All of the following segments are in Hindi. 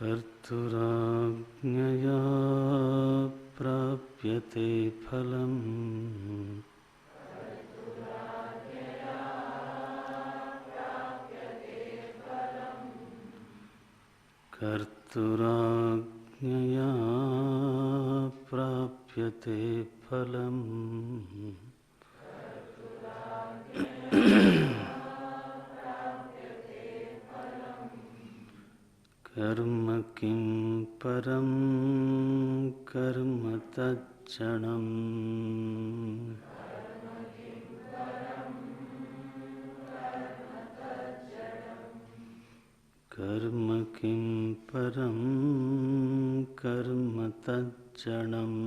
कर्तुराज्ञया प्राप्यते फलम्। कर्तुराज्ञया प्राप्यते फलम्। कर्म किं परं कर्म तज्जडम्। कर्म किं परं कर्म तज्जडम्।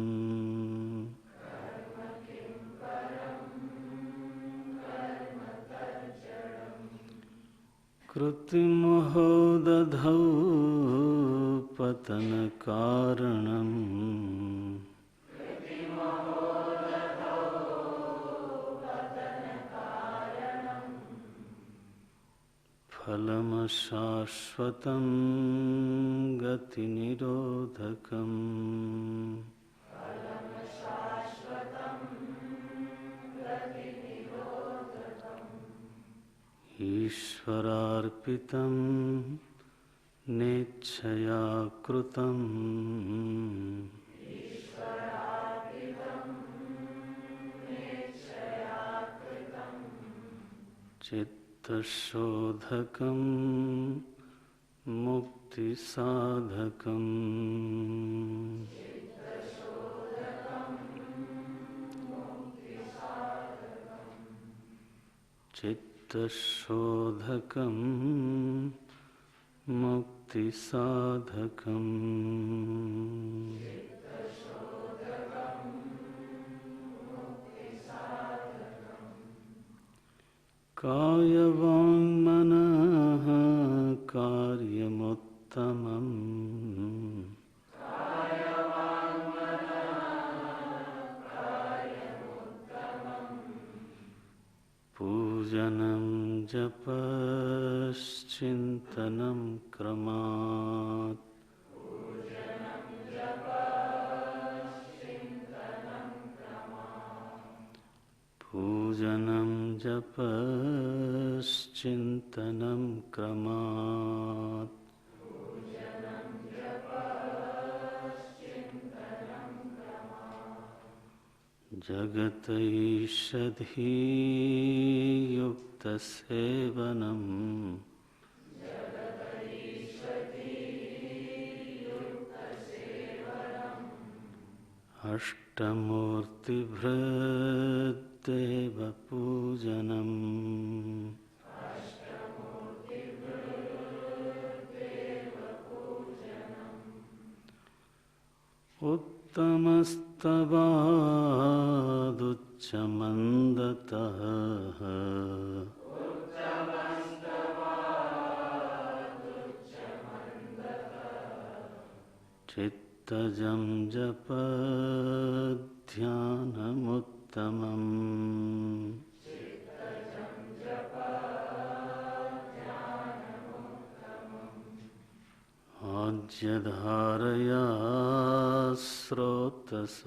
कृतिमोहो दधौ पतनकारणम्। फलमशाश्वतं गतिनिरोधकम्। ईश्वरार्पितं नेच्छया कृतं। चित्तशोधकं मुक्तिसाधकम्। चित्तशोधकं मुक्तिसाधकम्। कायवाङ्मनः कार्यमुत्तमम्। पूजनं जपश्चिन्तनं क्रमात्। पूजनं जपश्चिन्तनं क्रमात्। जगतैषधीयुक्तसेवनम्। अष्टमूर्तिभृद्देवपूजनम्। उत्तमस्तवादुच्चमन्दतः। चित्तजं जपध्यानमुत्तमम्। आज्यधारया स्रोतसासमम्।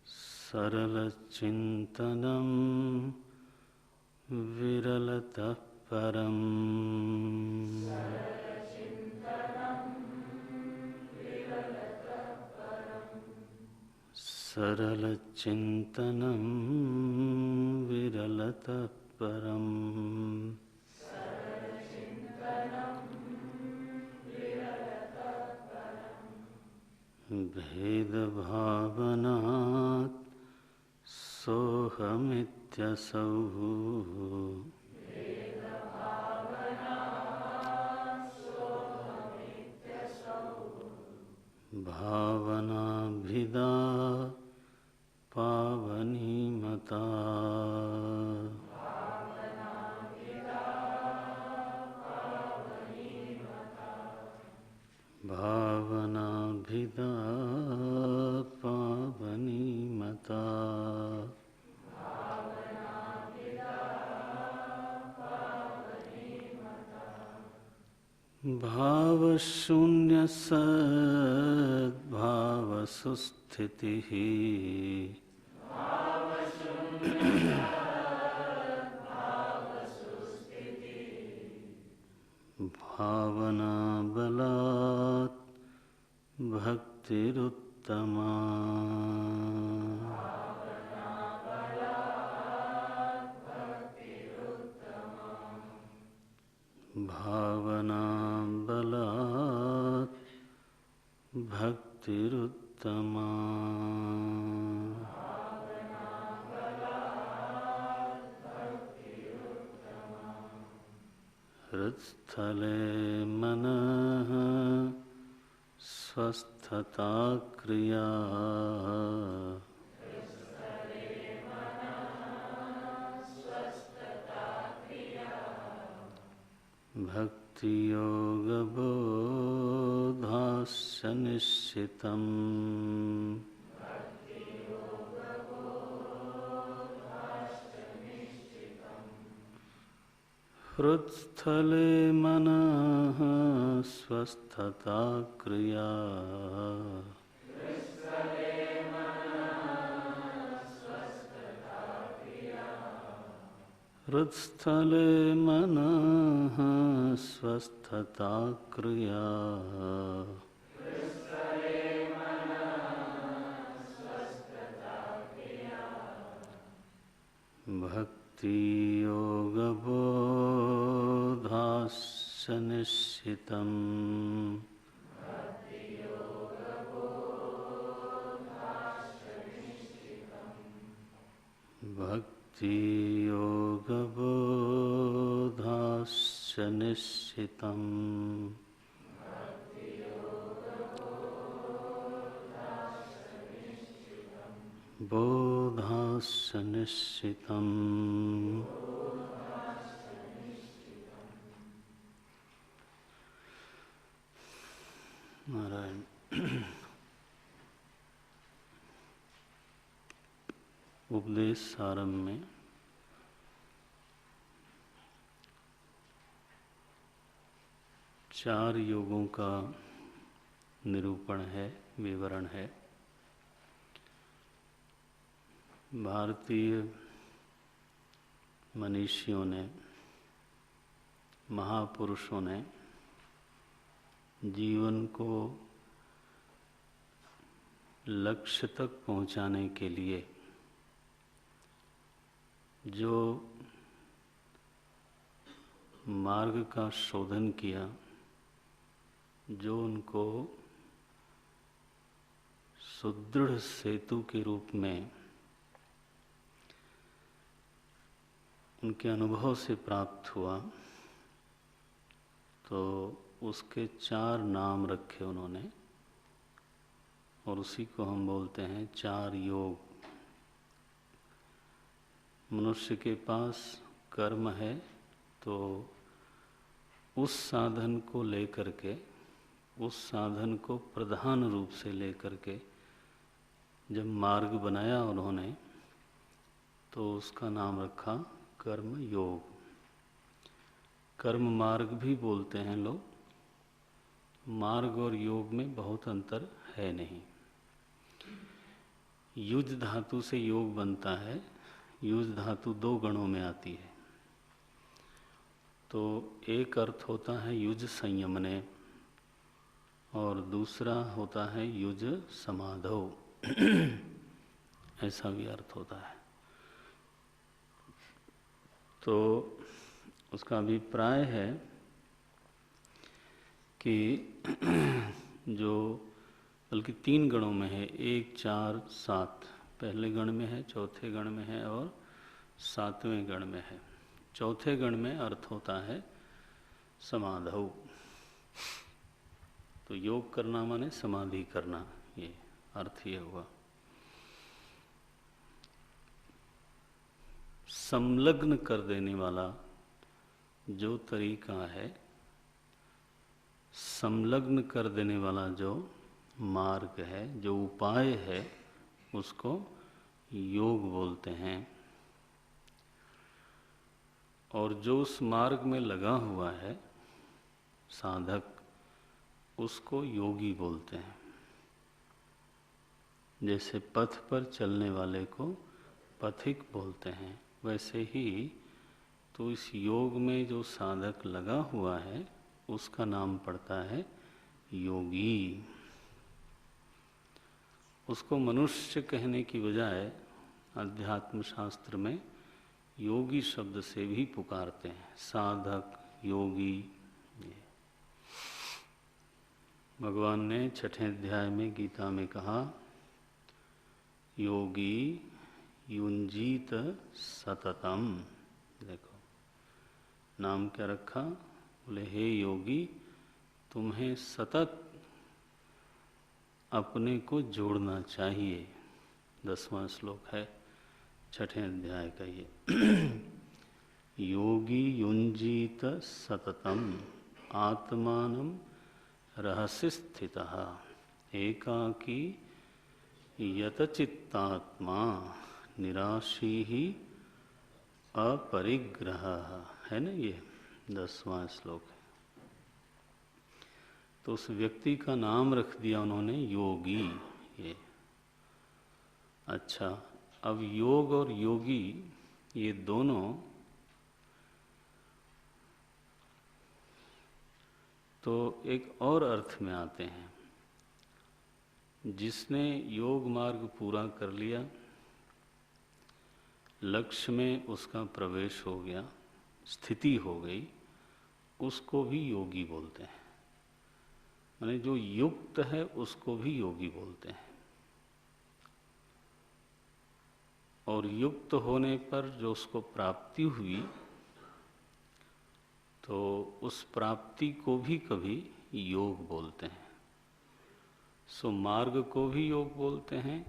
सरलचिन्तनं विरलतः परम्। सरलचिन्तनं विरलतः परम्। भेदभावनात् सोऽहमित्यसौ। भावनाभिदा पावनीमता। भावनाभिदा पावनीमता। शून्य सद्भाव सुस्थितिः भावना बलात् भक्तिरुत्तमा। भावना बलात् भक्तिरुत्तमा। हृत्स्थले मनः स्वस्थता क्रिया। भक्ति योग बोधाश्च निश्चितम्। हृत्स्थले मनः स्वस्थता क्रिया। हृत्स्थले मनः स्वस्थता क्रिया। भक्ति योग बोधाश्च निश्चितम्। भक्ति योग बोधाश्च निश्चितम्। बोधाश्च निश्चितम्। नारायण। उपदेश सारम में चार योगों का निरूपण है, विवरण है। भारतीय मनीषियों ने, महापुरुषों ने जीवन को लक्ष्य तक पहुंचाने के लिए जो मार्ग का शोधन किया, जो उनको सुदृढ़ सेतु के रूप में उनके अनुभव से प्राप्त हुआ, तो उसके चार नाम रखे उन्होंने और उसी को हम बोलते हैं चार योग। मनुष्य के पास कर्म है तो उस साधन को लेकर के, उस साधन को प्रधान रूप से लेकर के जब मार्ग बनाया उन्होंने, तो उसका नाम रखा कर्म योग। कर्म मार्ग भी बोलते हैं लोग। मार्ग और योग में बहुत अंतर है नहीं। युज धातु से योग बनता है। युज धातु दो गणों में आती है। तो एक अर्थ होता है युज संयमने और दूसरा होता है युज समाधौ। ऐसा भी अर्थ होता है। तो उसका अभिप्राय है कि जो बल्कि तीन गणों में है, 1, 4, 7। पहले गण में है, चौथे गण में है और 7वें गण में है। चौथे गण में अर्थ होता है समाधौ। तो योग करना माने समाधि करना, ये अर्थ ये हुआ। संलग्न कर देने वाला जो तरीका है, संलग्न कर देने वाला जो मार्ग है, जो उपाय है, उसको योग बोलते हैं। और जो उस मार्ग में लगा हुआ है साधक, उसको योगी बोलते हैं। जैसे पथ पर चलने वाले को पथिक बोलते हैं, वैसे ही तो इस योग में जो साधक लगा हुआ है उसका नाम पड़ता है योगी। उसको मनुष्य कहने की बजाय अध्यात्म शास्त्र में योगी शब्द से भी पुकारते हैं, साधक, योगी। भगवान ने 6ठे अध्याय में गीता में कहा, योगी युंजीत सततम। देखो नाम क्या रखा, बोले हे योगी तुम्हें सतत अपने को जोड़ना चाहिए। 10वां श्लोक है 6ठे अध्याय का ये। योगी युंजीत सततम आत्मानं रहस्य स्थितः एकाकी यतचित्तात्मा निराशी ही अपरिग्रह। है ना ये 10वां श्लोक है। तो उस व्यक्ति का नाम रख दिया उन्होंने योगी। ये अच्छा, अब योग और योगी ये दोनों तो एक और अर्थ में आते हैं। जिसने योग मार्ग पूरा कर लिया, लक्ष्य में उसका प्रवेश हो गया, स्थिति हो गई, उसको भी योगी बोलते हैं। माने जो युक्त है उसको भी योगी बोलते हैं। और युक्त होने पर जो उसको प्राप्ति हुई तो उस प्राप्ति को भी कभी योग बोलते हैं। सो मार्ग को भी योग बोलते हैं,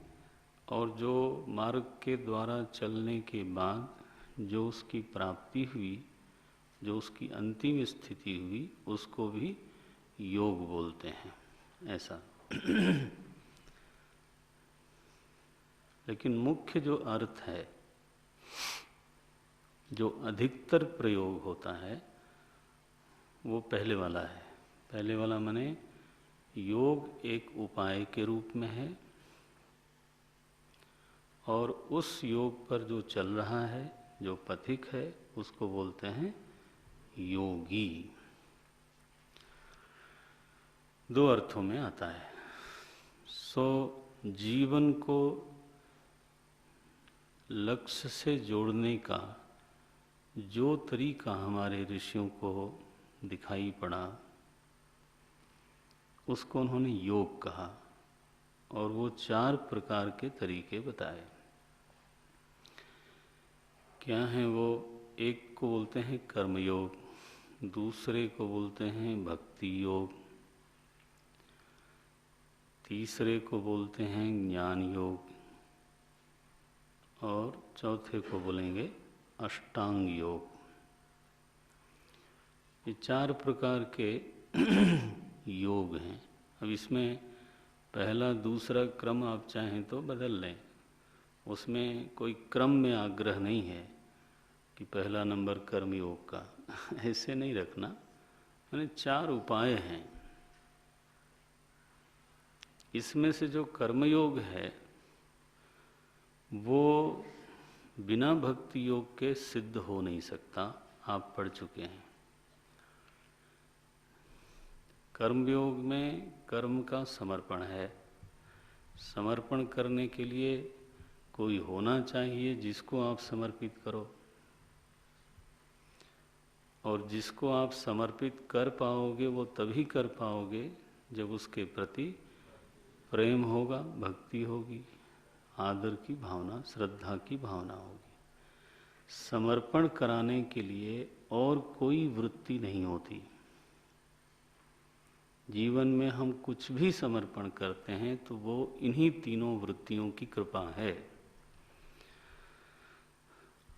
और जो मार्ग के द्वारा चलने के बाद जो उसकी प्राप्ति हुई, जो उसकी अंतिम स्थिति हुई, उसको भी योग बोलते हैं। ऐसा लेकिन मुख्य जो अर्थ है, जो अधिकतर प्रयोग होता है, वो पहले वाला है। पहले वाला माने योग एक उपाय के रूप में है, और उस योग पर जो चल रहा है, जो पथिक है, उसको बोलते हैं योगी। दो अर्थों में आता है। सो जीवन को लक्ष्य से जोड़ने का जो तरीका हमारे ऋषियों को दिखाई पड़ा, उसको उन्होंने योग कहा, और वो 4 प्रकार के तरीके बताए। क्या हैं वो? एक को बोलते हैं कर्मयोग, दूसरे को बोलते हैं भक्ति योग, तीसरे को बोलते हैं ज्ञान योग, और चौथे को बोलेंगे अष्टांग योग। ये 4 प्रकार के योग हैं। अब इसमें पहला दूसरा क्रम आप चाहें तो बदल लें, उसमें कोई क्रम में आग्रह नहीं है कि पहला नंबर कर्म योग का ऐसे नहीं रखना। मैंने 4 उपाय हैं। इसमें से जो कर्मयोग है वो बिना भक्ति योग के सिद्ध हो नहीं सकता, आप पढ़ चुके हैं। कर्मयोग में कर्म का समर्पण है। समर्पण करने के लिए कोई होना चाहिए जिसको आप समर्पित करो, और जिसको आप समर्पित कर पाओगे वो तभी कर पाओगे जब उसके प्रति प्रेम होगा, भक्ति होगी, आदर की भावना, श्रद्धा की भावना होगी। समर्पण कराने के लिए और कोई वृत्ति नहीं होती। जीवन में हम कुछ भी समर्पण करते हैं तो वो इन्हीं तीनों वृत्तियों की कृपा है।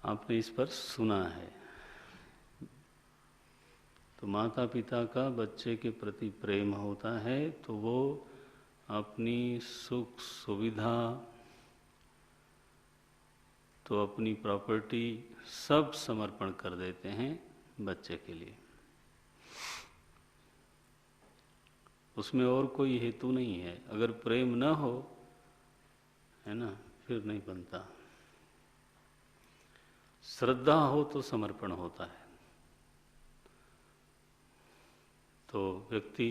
आपने इस पर सुना है। तो माता पिता का बच्चे के प्रति प्रेम होता है तो वो अपनी सुख सुविधा, तो अपनी प्रॉपर्टी सब समर्पण कर देते हैं बच्चे के लिए। उसमें और कोई हेतु नहीं है। अगर प्रेम न हो, है ना, फिर नहीं बनता। श्रद्धा हो तो समर्पण होता है। तो व्यक्ति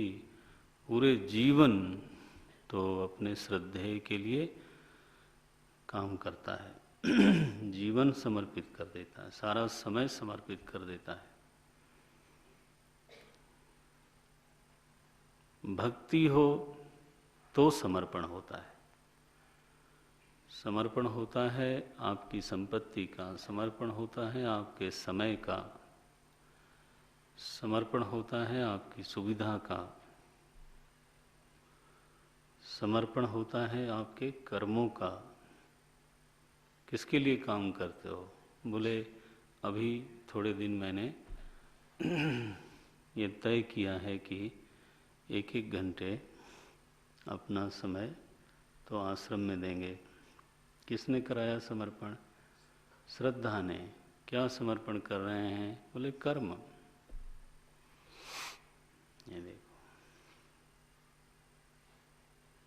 पूरे जीवन तो अपने श्रद्धेय के लिए काम करता है। जीवन समर्पित कर देता है, सारा समय समर्पित कर देता है। भक्ति हो तो समर्पण होता है। समर्पण होता है आपकी संपत्ति का, समर्पण होता है आपके समय का, समर्पण होता है आपकी सुविधा का, समर्पण होता है आपके कर्मों का। किसके लिए काम करते हो? बोले अभी थोड़े दिन मैंने ये तय किया है कि 1-1 घंटे अपना समय तो आश्रम में देंगे। किसने कराया समर्पण? श्रद्धा ने। क्या समर्पण कर रहे हैं? बोले कर्म। ये देखो,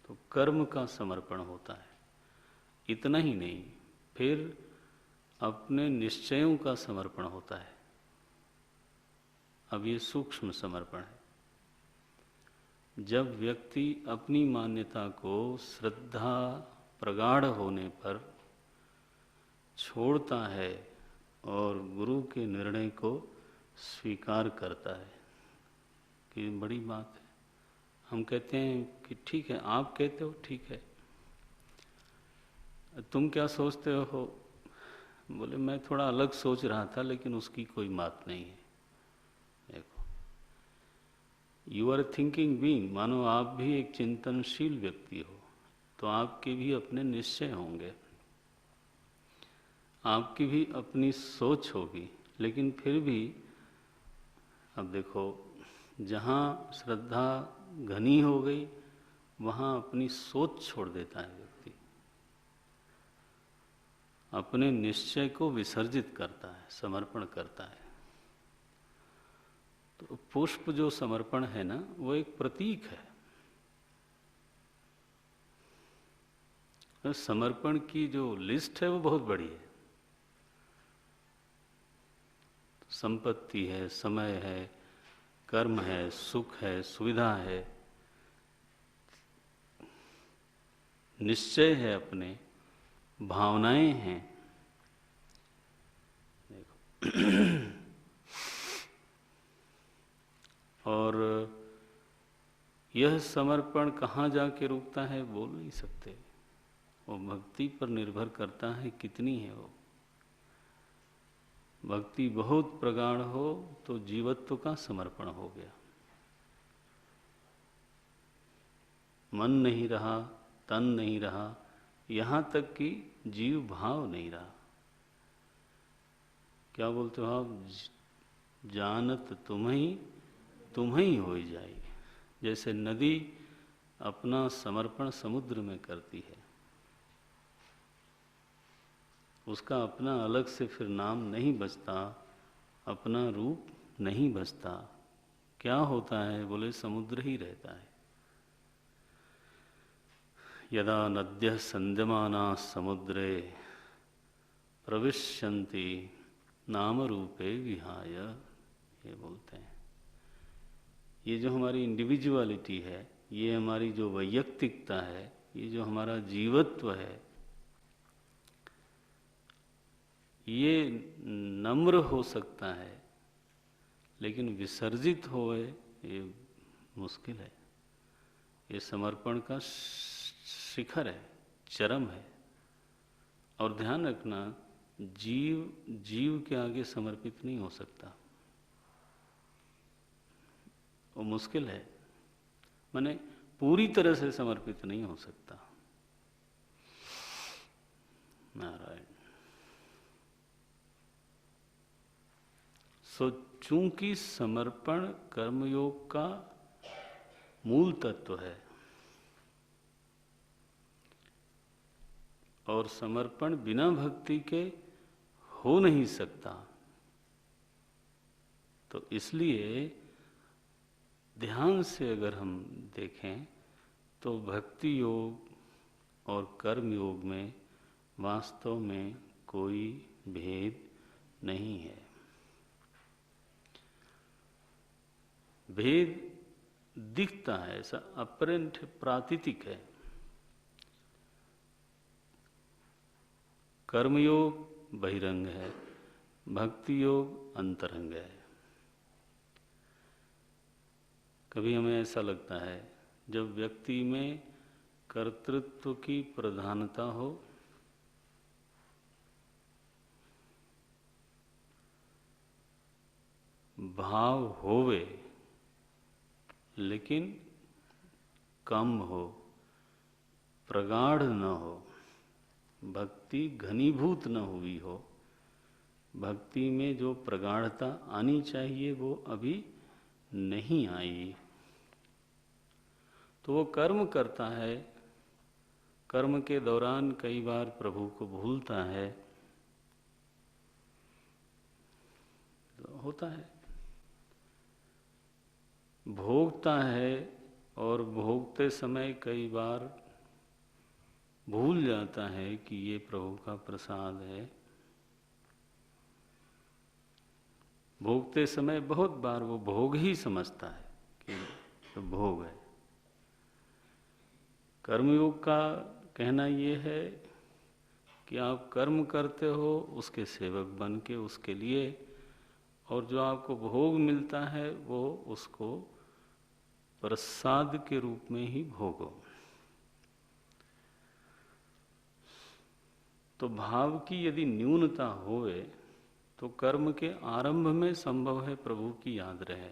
तो कर्म का समर्पण होता है। इतना ही नहीं, फिर अपने निश्चयों का समर्पण होता है। अब ये सूक्ष्म समर्पण है। जब व्यक्ति अपनी मान्यता को श्रद्धा प्रगाढ़ होने पर छोड़ता है और गुरु के निर्णय को स्वीकार करता है कि बड़ी बात है। हम कहते हैं कि ठीक है, आप कहते हो ठीक है, तुम क्या सोचते हो? बोले मैं थोड़ा अलग सोच रहा था, लेकिन उसकी कोई बात नहीं है। देखो, यू आर थिंकिंग बीइंग, मानो आप भी एक चिंतनशील व्यक्ति हो, तो आपके भी अपने निश्चय होंगे, आपकी भी अपनी सोच होगी। लेकिन फिर भी अब देखो, जहाँ श्रद्धा घनी हो गई वहाँ अपनी सोच छोड़ देता है व्यक्ति, अपने निश्चय को विसर्जित करता है, समर्पण करता है। तो पुष्प जो समर्पण है ना, वो एक प्रतीक है। समर्पण की जो लिस्ट है वो बहुत बड़ी है। संपत्ति है, समय है, कर्म है, सुख है, सुविधा है, निश्चय है, अपने भावनाएं हैं। देखो और यह समर्पण कहाँ जाके रुकता है बोल नहीं सकते। वो भक्ति पर निर्भर करता है कितनी है वो। भक्ति बहुत प्रगाढ़ हो तो जीवत्व का समर्पण हो गया। मन नहीं रहा, तन नहीं रहा, यहाँ तक कि जीव भाव नहीं रहा। क्या बोलते हो आप? जानत तुम ही हो जाएगी। जैसे नदी अपना समर्पण समुद्र में करती है, उसका अपना अलग से फिर नाम नहीं बचता, अपना रूप नहीं बचता। क्या होता है? बोले समुद्र ही रहता है। यदा नद्यः संद्यमानाः समुद्रे प्रविश्यन्ति नाम रूपे विहाय, ये बोलते हैं। ये जो हमारी इंडिविजुअलिटी है, ये हमारी जो वैयक्तिकता है, ये जो हमारा जीवत्व है, ये नम्र हो सकता है, लेकिन विसर्जित होए ये मुश्किल है। ये समर्पण का शिखर है, चरम है। और ध्यान रखना, जीव के आगे समर्पित नहीं हो सकता। वो मुश्किल है, माने पूरी तरह से समर्पित नहीं हो सकता। नारायण। सो चूंकि समर्पण कर्मयोग का मूल तत्व है और समर्पण बिना भक्ति के हो नहीं सकता, तो इसलिए ध्यान से अगर हम देखें तो भक्ति योग और कर्म योग में वास्तव में कोई भेद नहीं है। भेद दिखता है, ऐसा अपरेंट प्रातीतिक है। कर्मयोग बहिरंग है, भक्ति योग अंतरंग है। कभी हमें ऐसा लगता है जब व्यक्ति में कर्तृत्व की प्रधानता हो, भाव होवे लेकिन कम हो, प्रगाढ़ न हो, भक्ति घनीभूत न हुई हो, भक्ति में जो प्रगाढ़ता आनी चाहिए वो अभी नहीं आई, तो वो कर्म करता है। कर्म के दौरान कई बार प्रभु को भूलता है, तो होता है। भोगता है और भोगते समय कई बार भूल जाता है कि ये प्रभु का प्रसाद है। भोगते समय बहुत बार वो भोग ही समझता है कि तो भोग है। कर्मयोग का कहना ये है कि आप कर्म करते हो उसके सेवक बन के उसके लिए, और जो आपको भोग मिलता है वो उसको प्रसाद के रूप में ही भोगो। तो भाव की यदि न्यूनता होवे तो कर्म के आरंभ में संभव है प्रभु की याद रहे,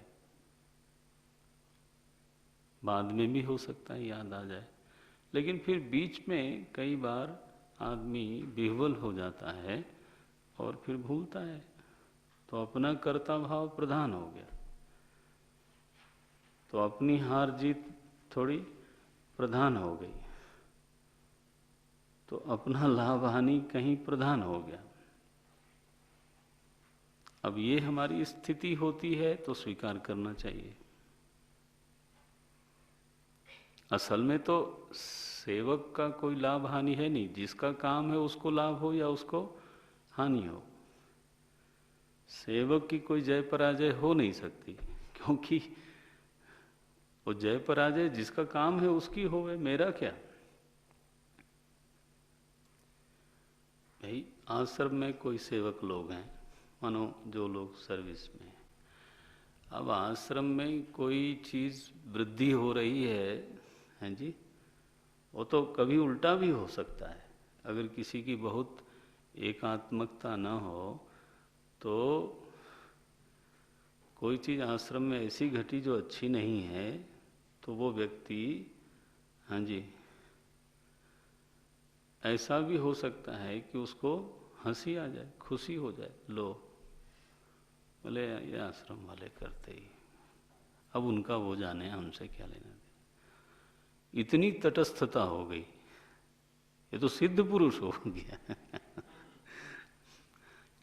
बाद में भी हो सकता है याद आ जाए, लेकिन फिर बीच में कई बार आदमी विह्वल हो जाता है और फिर भूलता है, तो अपना कर्ता भाव प्रधान हो गया, तो अपनी हार जीत थोड़ी प्रधान हो गई, तो अपना लाभ हानि कहीं प्रधान हो गया। अब ये हमारी स्थिति होती है तो स्वीकार करना चाहिए। असल में तो सेवक का कोई लाभ हानि है नहीं, जिसका काम है उसको लाभ हो या उसको हानि हो। सेवक की कोई जय पराजय हो नहीं सकती, क्योंकि वो जय पराजय जिसका काम है उसकी होवे, मेरा क्या। भाई आश्रम में कोई सेवक लोग हैं, मानो जो लोग सर्विस में हैं, अब आश्रम में कोई चीज वृद्धि हो रही है जी, वो तो कभी उल्टा भी हो सकता है। अगर किसी की बहुत एकात्मकता न हो तो कोई चीज आश्रम में ऐसी घटी जो अच्छी नहीं है, तो वो व्यक्ति, हाँ जी, ऐसा भी हो सकता है कि उसको हंसी आ जाए, खुशी हो जाए, लो बोले ये आश्रम वाले करते ही, अब उनका वो जाने, हमसे क्या लेना देना। इतनी तटस्थता हो गई, ये तो सिद्ध पुरुष हो गया।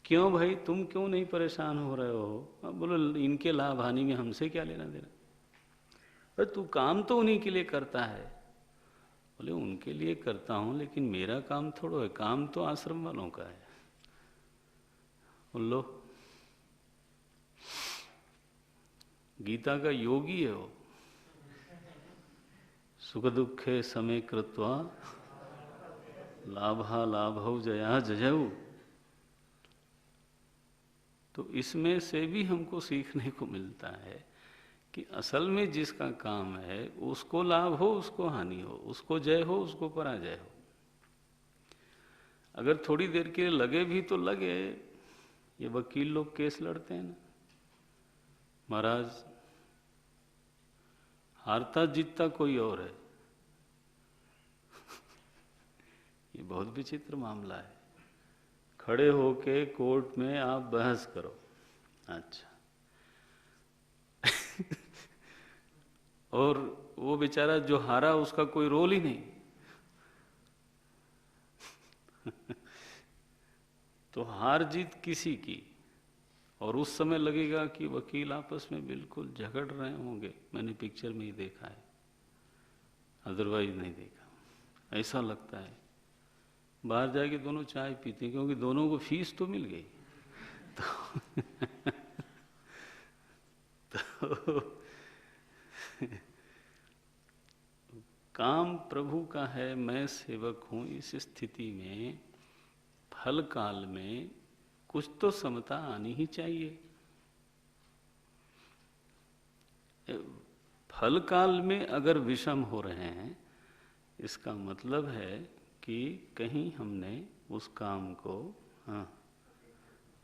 क्यों भाई, तुम क्यों नहीं परेशान हो रहे हो? अब बोलो इनके लाभ हानि में हमसे क्या लेना देना। अरे तू काम तो उन्हीं के लिए करता है। बोले उनके लिए करता हूं, लेकिन मेरा काम थोड़ा है, काम तो आश्रम वालों का है। लो, गीता का योगी है वो, सुख दुखे समय कृत्वा लाभा लाभौ जया जजऊ। तो इसमें से भी हमको सीखने को मिलता है कि असल में जिसका काम है उसको लाभ हो, उसको हानि हो, उसको जय हो, उसको पराजय हो। अगर थोड़ी देर के लिए लगे भी तो लगे, ये वकील लोग केस लड़ते हैं ना, महाराज हारता जीतता कोई और है। ये बहुत विचित्र मामला है। खड़े होके कोर्ट में आप बहस करो, अच्छा और वो बेचारा जो हारा उसका कोई रोल ही नहीं। तो हार जीत किसी की, और उस समय लगेगा कि वकील आपस में बिल्कुल झगड़ रहे होंगे, मैंने पिक्चर में ही देखा है, अदरवाइज नहीं देखा, ऐसा लगता है। बाहर जाके दोनों चाय पीते हैं क्योंकि दोनों को फीस तो मिल गई। तो काम प्रभु का है, मैं सेवक हूं, इस स्थिति में फल काल में कुछ तो समता आनी ही चाहिए। फल काल में अगर विषम हो रहे हैं, इसका मतलब है कि कहीं हमने उस काम को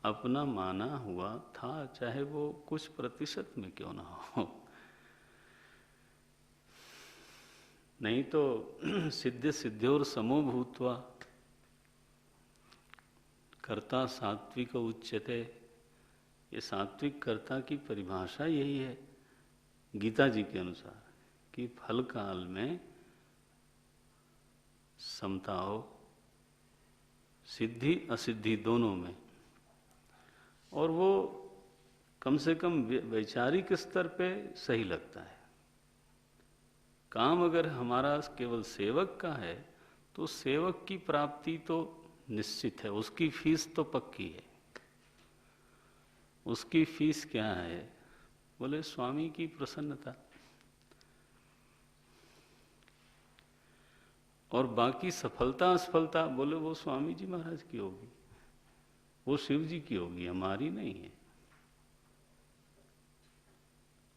अपना माना हुआ था, चाहे वो कुछ प्रतिशत में क्यों ना हो। नहीं तो सिद्ध सिद्ध्योर समो भूत्वा कर्ता सात्विक उच्यते, ये सात्विक कर्ता की परिभाषा यही है गीता जी के अनुसार कि फल काल में समता हो, सिद्धि असिद्धि दोनों में, और वो कम से कम वैचारिक स्तर पे सही लगता है। काम अगर हमारा केवल सेवक का है तो सेवक की प्राप्ति तो निश्चित है, उसकी फीस तो पक्की है। उसकी फीस क्या है? बोले स्वामी की प्रसन्नता, और बाकी सफलता असफलता बोले वो स्वामी जी महाराज की होगी, वो शिव जी की होगी, हमारी नहीं है।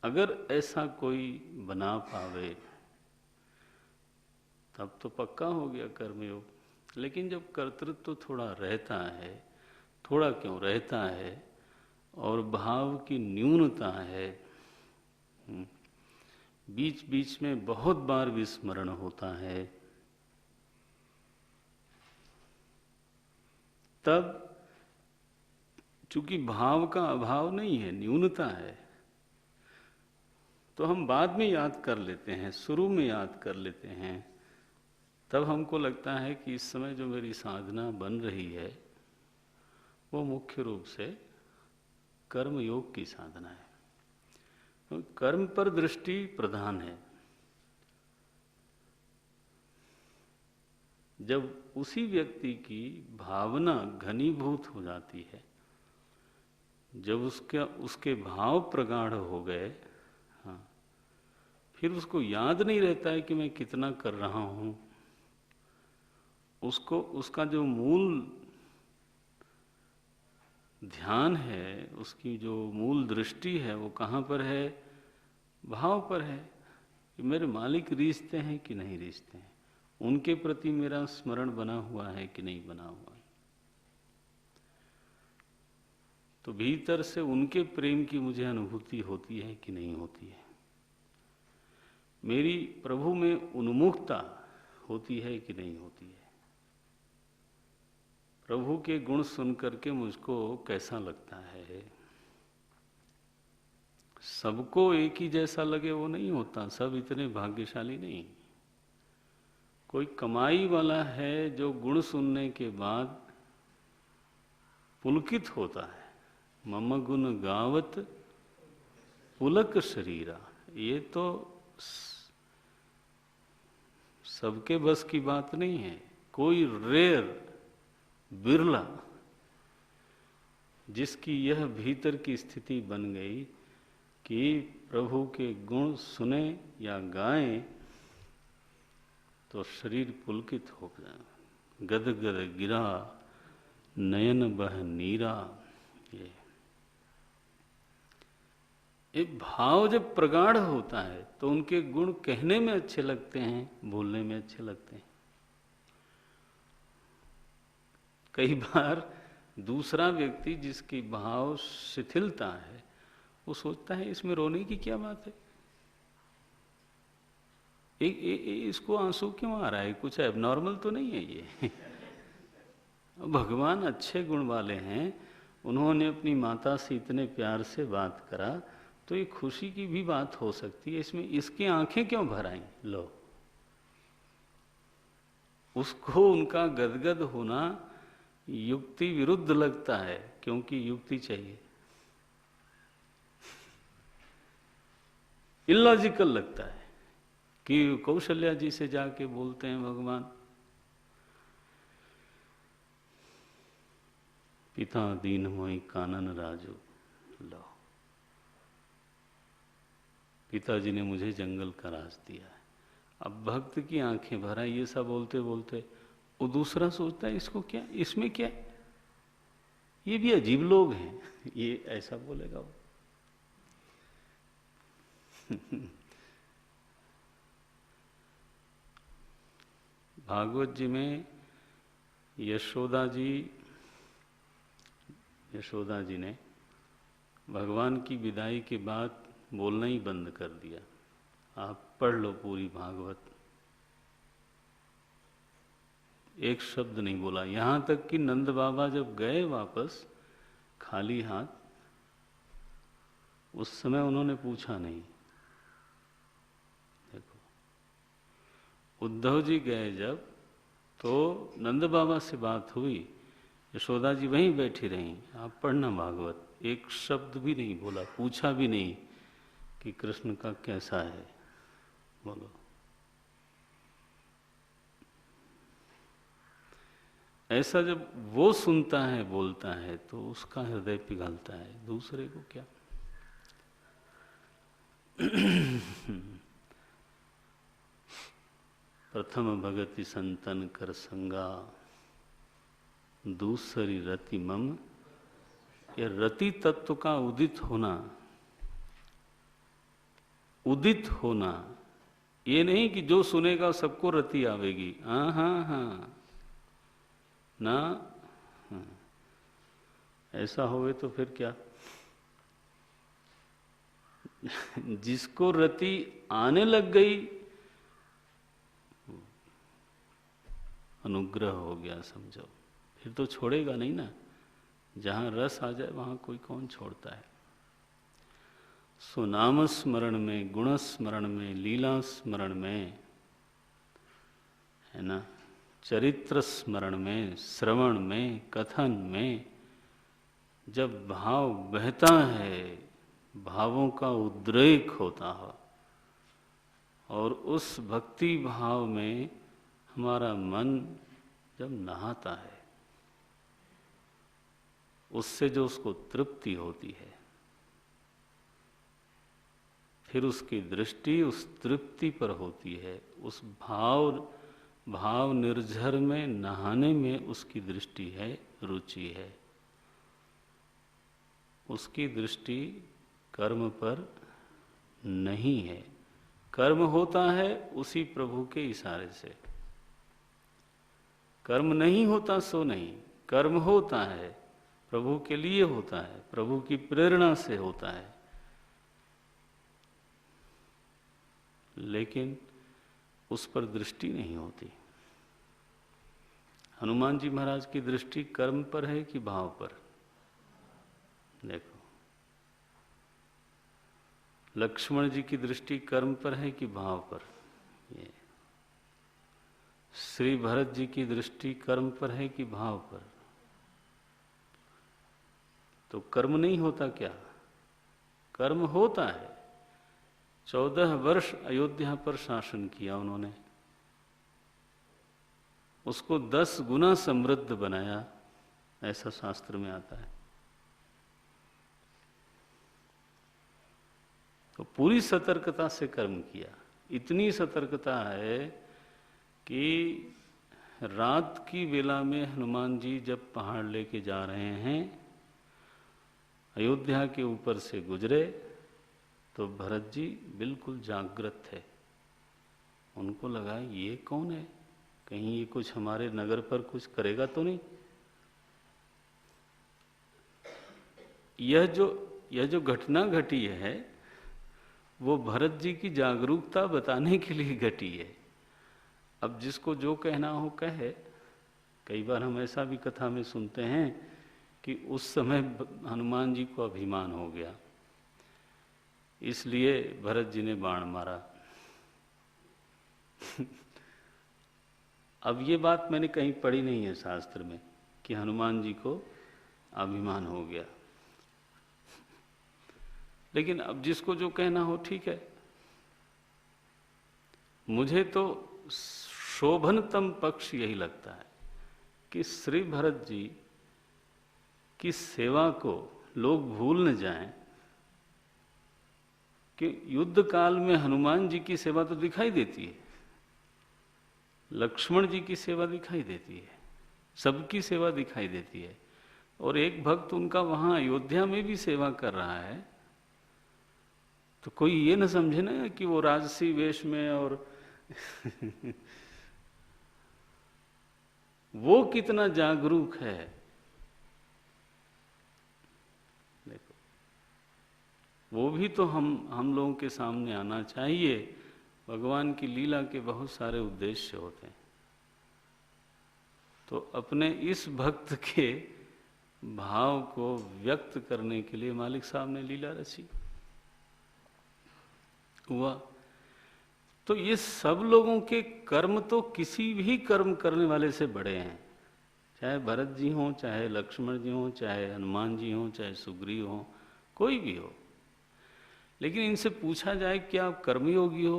अगर ऐसा कोई बना पावे तब तो पक्का हो गया कर्मयोग। लेकिन जब कर्तृत्व तो थोड़ा रहता है, थोड़ा क्यों रहता है, और भाव की न्यूनता है, बीच बीच में बहुत बार विस्मरण होता है, तब चूंकि भाव का अभाव नहीं है, न्यूनता है, तो हम बाद में याद कर लेते हैं, शुरू में याद कर लेते हैं। तब हमको लगता है कि इस समय जो मेरी साधना बन रही है वो मुख्य रूप से कर्म योग की साधना है, तो कर्म पर दृष्टि प्रधान है। जब उसी व्यक्ति की भावना घनीभूत हो जाती है, जब उसके भाव प्रगाढ़ हो गए, हाँ, फिर उसको याद नहीं रहता है कि मैं कितना कर रहा हूं। उसको उसका जो मूल ध्यान है, उसकी जो मूल दृष्टि है, वो कहाँ पर है? भाव पर है कि मेरे मालिक रीझते हैं कि नहीं रीझते हैं, उनके प्रति मेरा स्मरण बना हुआ है कि नहीं बना हुआ है। तो भीतर से उनके प्रेम की मुझे अनुभूति होती है कि नहीं होती है, मेरी प्रभु में उन्मुखता होती है कि नहीं होती है, प्रभु के गुण सुन करके मुझको कैसा लगता है। सबको एक ही जैसा लगे वो नहीं होता, सब इतने भाग्यशाली नहीं। कोई कमाई वाला है जो गुण सुनने के बाद पुलकित होता है, मम गुण गावत पुलक शरीरा, ये तो सबके बस की बात नहीं है। कोई रेयर, बिरला, जिसकी यह भीतर की स्थिति बन गई कि प्रभु के गुण सुने या गाएं तो शरीर पुलकित हो जाए, गद गद गिरा नयन बह नीरा। ये भाव जब प्रगाढ़ होता है तो उनके गुण कहने में अच्छे लगते हैं, बोलने में अच्छे लगते हैं। कई बार दूसरा व्यक्ति जिसकी भाव शिथिलता है, वो सोचता है इसमें रोने की क्या बात है, इसको आंसू क्यों आ रहा है, कुछ एबनॉर्मल तो नहीं है ये। भगवान अच्छे गुण वाले हैं, उन्होंने अपनी माता से इतने प्यार से बात करा, तो ये खुशी की भी बात हो सकती है, इसमें इसकी आंखें क्यों भर आई। लो, उसको उनका गदगद होना युक्ति विरुद्ध लगता है, क्योंकि युक्ति चाहिए, इलॉजिकल लगता है कि कौशल्या जी से जाके बोलते हैं भगवान, पिता दीन मोहि कानन राजू, लो पिताजी ने मुझे जंगल का राज दिया है। अब भक्त की आंखें भर आई ये सब बोलते बोलते, वो दूसरा सोचता है इसको क्या, इसमें क्या, ये भी अजीब लोग हैं, ये ऐसा बोलेगा वो। भागवत जी में यशोदा जी ने भगवान की विदाई के बाद बोलना ही बंद कर दिया। आप पढ़ लो पूरी भागवत, एक शब्द नहीं बोला। यहां तक कि नंद बाबा जब गए वापस खाली हाथ, उस समय उन्होंने पूछा नहीं। देखो, उद्धव जी गए जब, तो नंद बाबा से बात हुई, यशोदा जी वहीं बैठी रहीं। आप पढ़ना भागवत, एक शब्द भी नहीं बोला, पूछा भी नहीं कि कृष्ण का कैसा है, बोलो। ऐसा जब वो सुनता है, बोलता है, तो उसका हृदय पिघलता है, दूसरे को क्या। प्रथम भगति संतन कर संगा, दूसरी रति मम। ये रति तत्व का उदित होना, ये नहीं कि जो सुनेगा सबको रति आवेगी। हाँ हाँ हाँ ना, हाँ। ऐसा होवे तो फिर क्या। जिसको रति आने लग गई, अनुग्रह हो गया समझो, फिर तो छोड़ेगा नहीं ना। जहां रस आ जाए वहां कोई कौन छोड़ता है। सो नाम स्मरण में, गुण स्मरण में, लीला स्मरण में, है ना, चरित्र स्मरण में, श्रवण में, कथन में, जब भाव बहता है, भावों का उद्रेक होता है, और उस भक्ति भाव में हमारा मन जब नहाता है, उससे जो उसको तृप्ति होती है, फिर उसकी दृष्टि उस तृप्ति पर होती है। उस भाव निर्झर में नहाने में उसकी दृष्टि है, रुचि है। उसकी दृष्टि कर्म पर नहीं है। कर्म होता है उसी प्रभु के इशारे से। कर्म नहीं होता सो नहीं, कर्म होता है, प्रभु के लिए होता है, प्रभु की प्रेरणा से होता है। लेकिन उस पर दृष्टि नहीं होती। हनुमान जी महाराज की दृष्टि कर्म पर है कि भाव पर? देखो, लक्ष्मण जी की दृष्टि कर्म पर है कि भाव पर? ये श्री भरत जी की दृष्टि कर्म पर है कि भाव पर? तो कर्म नहीं होता क्या? कर्म होता है। 14 वर्ष अयोध्या पर शासन किया उन्होंने, उसको 10 गुना समृद्ध बनाया, ऐसा शास्त्र में आता है। तो पूरी सतर्कता से कर्म किया। इतनी सतर्कता है कि रात की वेला में हनुमान जी जब पहाड़ लेके जा रहे हैं, अयोध्या के ऊपर से गुजरे, तो भरत जी बिल्कुल जागृत थे। उनको लगा ये कौन है, कहीं ये कुछ हमारे नगर पर कुछ करेगा तो नहीं। यह जो घटना घटी है, वो भरत जी की जागरूकता बताने के लिए घटी है। अब जिसको जो कहना हो कहे। कई बार हम ऐसा भी कथा में सुनते हैं कि उस समय हनुमान जी को अभिमान हो गया, इसलिए भरत जी ने बाण मारा। अब ये बात मैंने कहीं पढ़ी नहीं है शास्त्र में कि हनुमान जी को अभिमान हो गया। लेकिन अब जिसको जो कहना हो ठीक है, मुझे तो शोभनतम पक्ष यही लगता है कि श्री भरत जी की सेवा को लोग भूल न जाएं कि युद्ध काल में हनुमान जी की सेवा तो दिखाई देती है, लक्ष्मण जी की सेवा दिखाई देती है, सबकी सेवा दिखाई देती है, और एक भक्त उनका वहां अयोध्या में भी सेवा कर रहा है। तो कोई ये न समझे ना कि वो राजसी वेश में और वो कितना जागरूक है। देखो, वो भी तो हम लोगों के सामने आना चाहिए। भगवान की लीला के बहुत सारे उद्देश्य होते हैं, तो अपने इस भक्त के भाव को व्यक्त करने के लिए मालिक साहब ने लीला रची हुआ। तो ये सब लोगों के कर्म तो किसी भी कर्म करने वाले से बड़े हैं, चाहे भरत जी हों, चाहे लक्ष्मण जी हों, चाहे हनुमान जी हों, चाहे सुग्रीव हों, कोई भी हो। लेकिन इनसे पूछा जाए कि आप कर्मयोगी हो,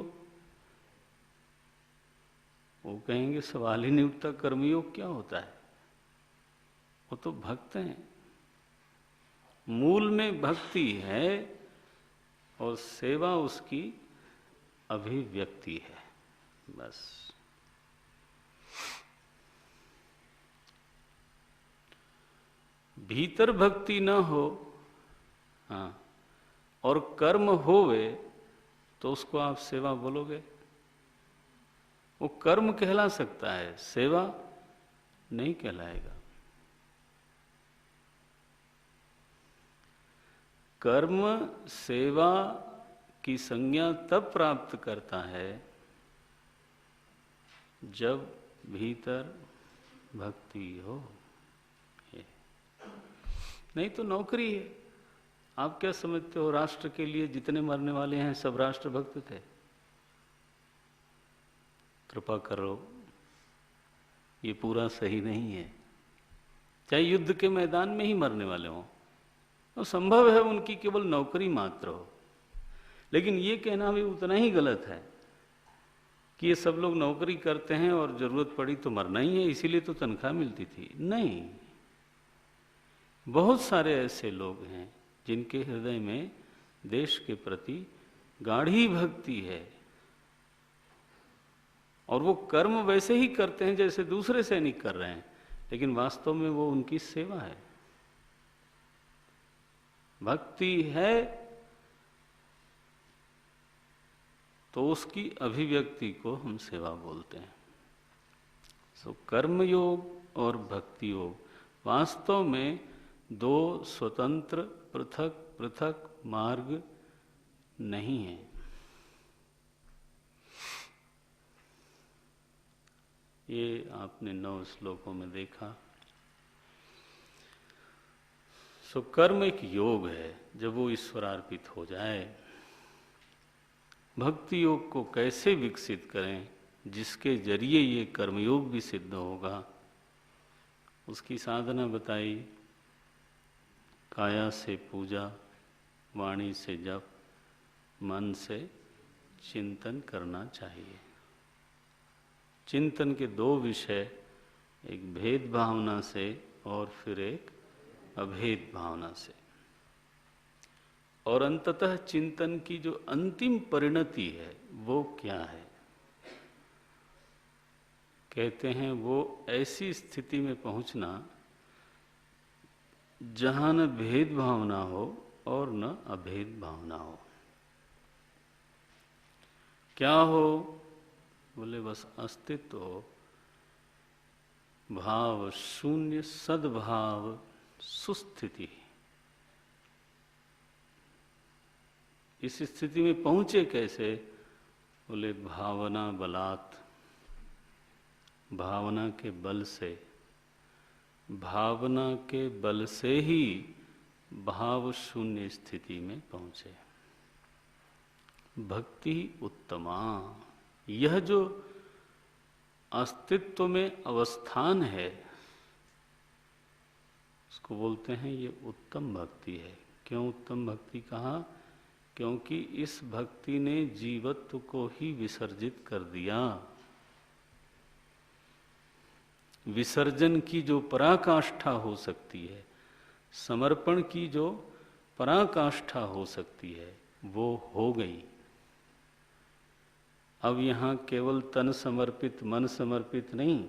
वो कहेंगे सवाल ही नहीं उठता, कर्मयोग क्या होता है। वो तो भक्त हैं, मूल में भक्ति है और सेवा उसकी अभिव्यक्ति है, बस। भीतर भक्ति न हो, हाँ, और कर्म होवे तो उसको आप सेवा बोलोगे, वो कर्म कहला सकता है, सेवा नहीं कहलाएगा। कर्म सेवा की संज्ञा तब प्राप्त करता है जब भीतर भक्ति हो। नहीं तो नौकरी है। आप क्या समझते हो, राष्ट्र के लिए जितने मरने वाले हैं सब राष्ट्रभक्त थे? कृपा करो, ये पूरा सही नहीं है। चाहे युद्ध के मैदान में ही मरने वाले हों, तो संभव है उनकी केवल नौकरी मात्र हो, लेकिन ये कहना भी उतना ही गलत है कि ये सब लोग नौकरी करते हैं और जरूरत पड़ी तो मरना ही है, इसीलिए तो तनख्वाह मिलती थी। नहीं, बहुत सारे ऐसे लोग हैं जिनके हृदय में देश के प्रति गाढ़ी भक्ति है, और वो कर्म वैसे ही करते हैं जैसे दूसरे सैनिक कर रहे हैं, लेकिन वास्तव में वो उनकी सेवा है। भक्ति है तो उसकी अभिव्यक्ति को हम सेवा बोलते हैं। सो कर्मयोग और भक्ति योग वास्तव में दो स्वतंत्र पृथक पृथक मार्ग नहीं है। ये आपने 9 श्लोकों में देखा। सो कर्म एक योग है, जब वो ईश्वरार्पित हो जाए। भक्ति योग को कैसे विकसित करें जिसके जरिए ये कर्मयोग भी सिद्ध होगा, उसकी साधना बताई। काया से पूजा, वाणी से जप, मन से चिंतन करना चाहिए। चिंतन के 2 विषय, एक भेद भावना से और फिर एक अभेद भावना से। और अंततः चिंतन की जो अंतिम परिणति है वो क्या है? कहते हैं वो ऐसी स्थिति में पहुंचना जहां न भेद भावना हो और न अभेद भावना हो। क्या हो? बोले बस अस्तित्व हो, भाव शून्य सद्भाव सुस्थिति। इस स्थिति में पहुंचे कैसे? बोले भावना बलात्, भावना के बल से। भावना के बल से ही भाव शून्य स्थिति में पहुंचे। भक्ति उत्तमा, यह जो अस्तित्व में अवस्थान है उसको बोलते हैं ये उत्तम भक्ति है। क्यों उत्तम भक्ति कहा? क्योंकि इस भक्ति ने जीवत्व को ही विसर्जित कर दिया। विसर्जन की जो पराकाष्ठा हो सकती है, समर्पण की जो पराकाष्ठा हो सकती है, वो हो गई। अब यहाँ केवल तन समर्पित, मन समर्पित नहीं,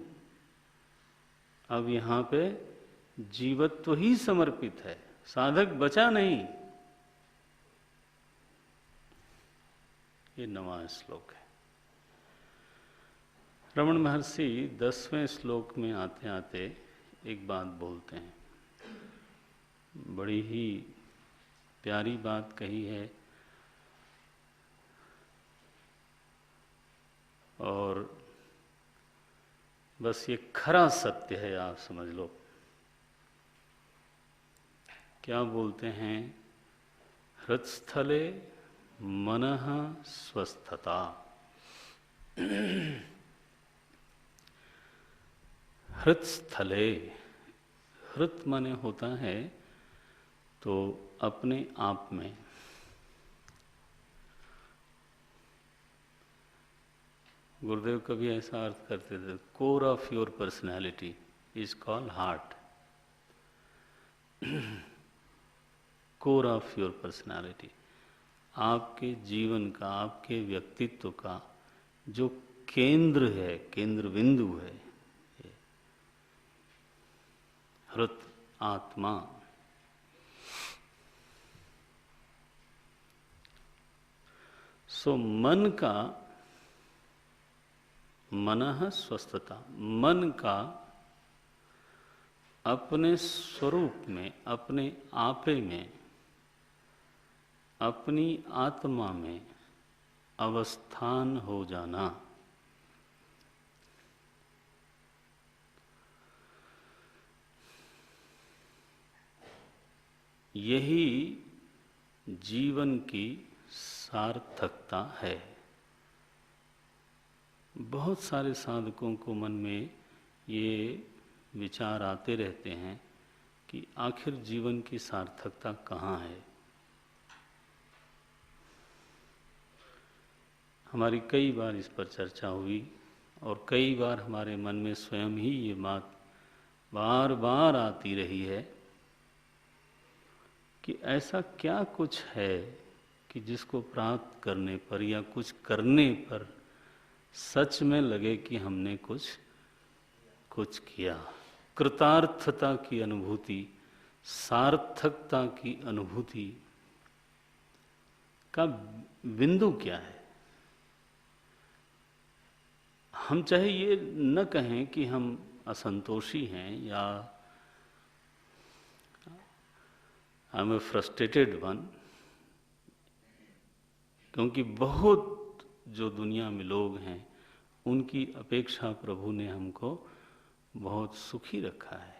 अब यहाँ पे जीवत्व ही समर्पित है, साधक बचा नहीं। ये 9वां श्लोक है। रमण महर्षि 10वें श्लोक में आते आते एक बात बोलते हैं, बड़ी ही प्यारी बात कही है और बस ये खरा सत्य है, आप समझ लो। क्या बोलते हैं? हृत्स्थले मनः स्वस्थता। हृत्स्थले, हृत माने होता है तो अपने आप में, गुरुदेव कभी ऐसा अर्थ करते थे, core of your personality is called heart. Core of your personality, आपके जीवन का, आपके व्यक्तित्व का जो केंद्र है, केंद्र बिंदु है, हृत आत्मा। सो मन का, मनः स्वस्थता, मन का अपने स्वरूप में, अपने आपे में, अपनी आत्मा में अवस्थान हो जाना, यही जीवन की सार्थकता है। बहुत सारे साधकों को मन में ये विचार आते रहते हैं कि आखिर जीवन की सार्थकता कहाँ है। हमारी कई बार इस पर चर्चा हुई और कई बार हमारे मन में स्वयं ही ये बात बार बार आती रही है कि ऐसा क्या कुछ है कि जिसको प्राप्त करने पर या कुछ करने पर सच में लगे कि हमने कुछ किया। कृतार्थता की अनुभूति, सार्थकता की अनुभूति का बिंदु क्या है। हम चाहे ये न कहें कि हम असंतोषी हैं या I am a frustrated one, क्योंकि बहुत जो दुनिया में लोग हैं उनकी अपेक्षा प्रभु ने हमको बहुत सुखी रखा है।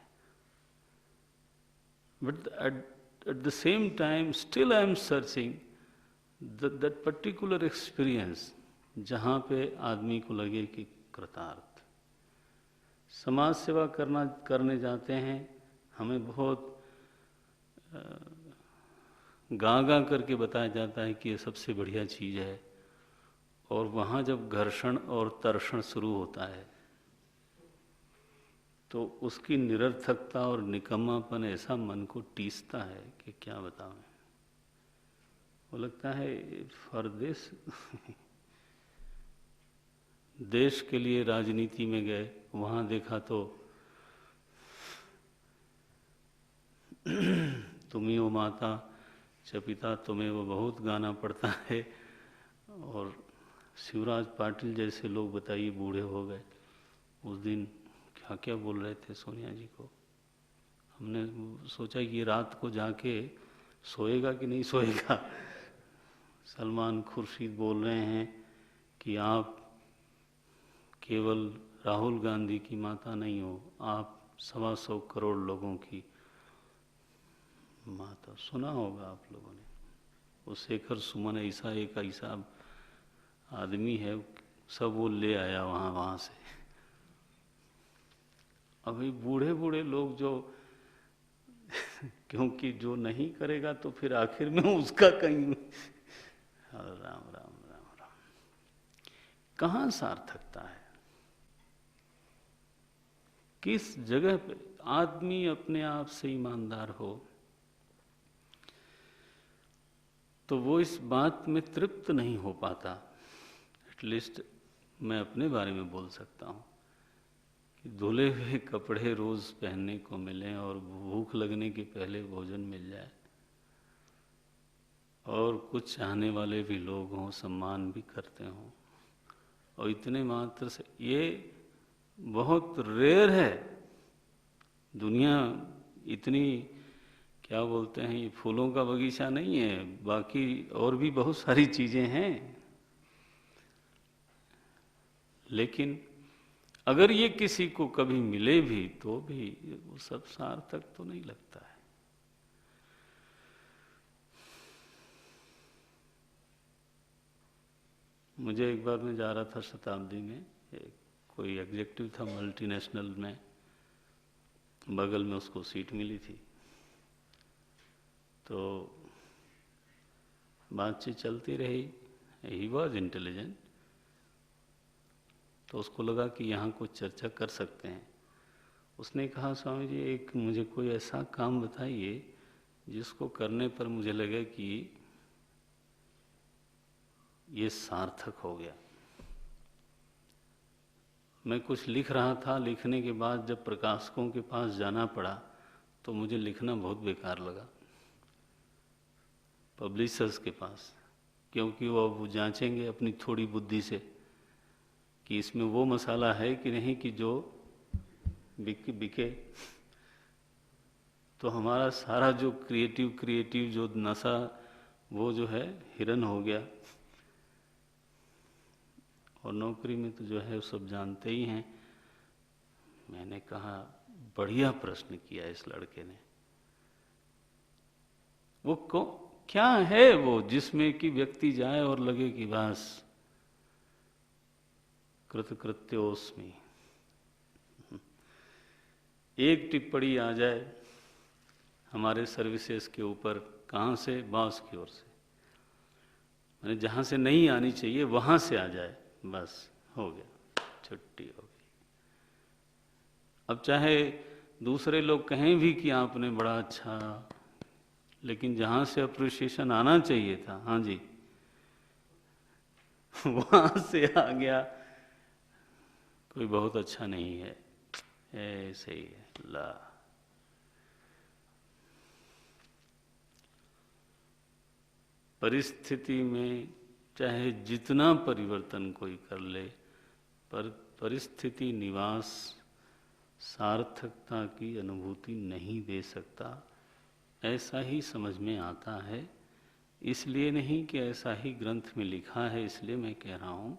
But at the same time still I am searching that particular experience जहाँ पे आदमी को लगे कि कृतार्थ। समाज सेवा करने जाते हैं, हमें बहुत गा गा करके बताया जाता है कि ये सबसे बढ़िया चीज़ है, और वहाँ जब घर्षण और तर्षण शुरू होता है तो उसकी निरर्थकता और निकम्मापन ऐसा मन को टीसता है कि क्या बताऊं। वो लगता है फॉर दिस देश के लिए राजनीति में गए, वहाँ देखा तो तुम्ही वो माता च पिता तुम्हें वो बहुत गाना पड़ता है, और शिवराज पाटिल जैसे लोग बताइए बूढ़े हो गए। उस दिन क्या क्या बोल रहे थे सोनिया जी को। हमने सोचा कि रात को जाके सोएगा कि नहीं सोएगा। सलमान खुर्शीद बोल रहे हैं कि आप केवल राहुल गांधी की माता नहीं हो, आप 125 करोड़ लोगों की माता। सुना होगा आप लोगों ने। वो शेखर सुमन ऐसा एक ऐसा आदमी है, सब वो ले आया वहाँ से। अभी बूढ़े बूढ़े लोग जो क्योंकि जो नहीं करेगा तो फिर आखिर में उसका कहीं राम राम राम राम। कहाँ सार्थकता है? किस जगह पे आदमी अपने आप से ईमानदार हो तो वो इस बात में तृप्त नहीं हो पाता। एटलीस्ट मैं अपने बारे में बोल सकता हूँ कि धुले हुए कपड़े रोज पहनने को मिलें और भूख लगने के पहले भोजन मिल जाए और कुछ चाहने वाले भी लोग हों, सम्मान भी करते हों, और इतने मात्र से ये बहुत रेयर है। दुनिया इतनी, क्या बोलते हैं, ये फूलों का बगीचा नहीं है, बाकी और भी बहुत सारी चीजें हैं। लेकिन अगर ये किसी को कभी मिले भी तो भी वो सब सार्थक तो नहीं लगता है। मुझे एक बार मैं जा रहा था शताब्दी में, कोई एग्जेक्टिव था मल्टीनेशनल में, बगल में उसको सीट मिली थी, तो बातचीत चलती रही। ही वॉज इंटेलिजेंट, तो उसको लगा कि यहाँ कुछ चर्चा कर सकते हैं। उसने कहा, स्वामी जी एक मुझे कोई ऐसा काम बताइए जिसको करने पर मुझे लगे कि ये सार्थक हो गया। मैं कुछ लिख रहा था, लिखने के बाद जब प्रकाशकों के पास जाना पड़ा तो मुझे लिखना बहुत बेकार लगा, पब्लिशर्स के पास, क्योंकि वो अब जांचेंगे अपनी थोड़ी बुद्धि से कि इसमें वो मसाला है कि नहीं कि जो बिके। तो हमारा सारा जो क्रिएटिव जो नशा वो जो है हिरन हो गया। और नौकरी में तो जो है वो सब जानते ही हैं। मैंने कहा बढ़िया प्रश्न किया इस लड़के ने। वो क्या है वो जिसमें कि व्यक्ति जाए और लगे कि बस कृतकृत्योस्मि, एक टिप्पणी आ जाए हमारे सर्विसेज के ऊपर, कहाँ से? बॉस की ओर से, मैंने जहाँ से नहीं आनी चाहिए वहाँ से आ जाए, बस हो गया, छुट्टी हो गई। अब चाहे दूसरे लोग कहें भी कि आपने बड़ा अच्छा, लेकिन जहाँ से अप्रिसिएशन आना चाहिए था, हाँ जी, वहाँ से आ गया, कोई बहुत अच्छा नहीं है, ऐसे ही है। ला परिस्थिति में चाहे जितना परिवर्तन कोई कर ले, पर परिस्थिति निवास सार्थकता की अनुभूति नहीं दे सकता, ऐसा ही समझ में आता है। इसलिए नहीं कि ऐसा ही ग्रंथ में लिखा है, इसलिए मैं कह रहा हूँ